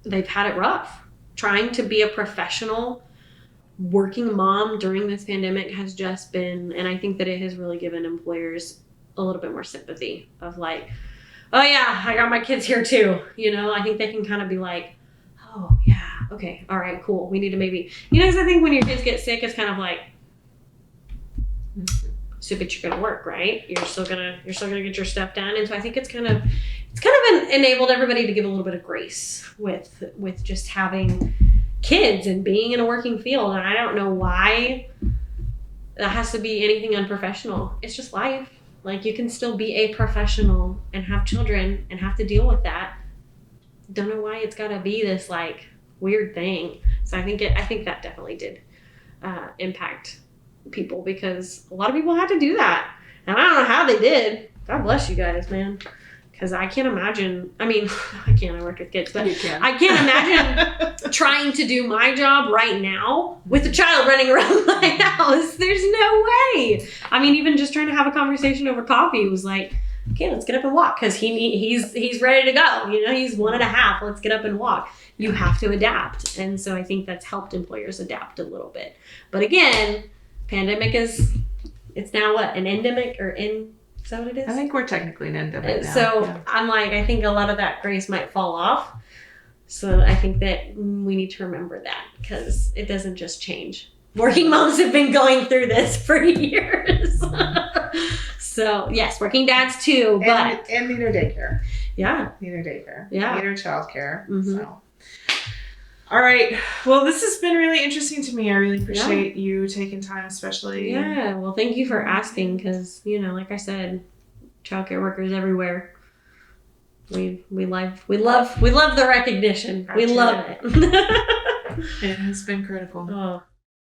Speaker 2: they've had it rough. Trying to be a professional working mom during this pandemic has just been, and I think that it has really given employers a little bit more sympathy of like, oh yeah, I got my kids here too. I think they can kind of be like, oh yeah, okay, all right, cool. We need to maybe, because I think when your kids get sick, it's kind of like, so but you're gonna work, right? You're still gonna get your stuff done. And so I think it's kind of enabled everybody to give a little bit of grace with just having kids and being in a working field. And I don't know why that has to be anything unprofessional. It's just life. Like, you can still be a professional and have children and have to deal with that. Don't know why it's gotta be this like weird thing. So I think that definitely did impact people, because a lot of people had to do that. And I don't know how they did. God bless you guys, man. Because I can't imagine. I mean, I can't. I work with kids, but
Speaker 1: You can.
Speaker 2: I can't imagine trying to do my job right now with a child running around my house. There's no way. I mean, even just trying to have a conversation over coffee was like, okay, let's get up and walk, because he's ready to go. You know, he's 1.5. Let's get up and walk. You have to adapt, and so I think that's helped employers adapt a little bit. But again, pandemic it's now what, an endemic or in. Is that what it is?
Speaker 1: I think we're technically an endemic now.
Speaker 2: So
Speaker 1: yeah.
Speaker 2: I'm like, I think a lot of that grace might fall off. So I think that we need to remember that, because it doesn't just change. Working moms have been going through this for years. So yes, working dads too, but
Speaker 1: and need our daycare.
Speaker 2: Yeah.
Speaker 1: Need our daycare.
Speaker 2: Yeah.
Speaker 1: Need our childcare.
Speaker 2: Mhm.
Speaker 1: So. All right. Well, this has been really interesting to me. I really appreciate you taking time, especially.
Speaker 2: Yeah. Well, thank you for asking, because, you know, like I said, childcare workers everywhere. We love the recognition. We love it.
Speaker 1: It has been critical.
Speaker 2: Oh.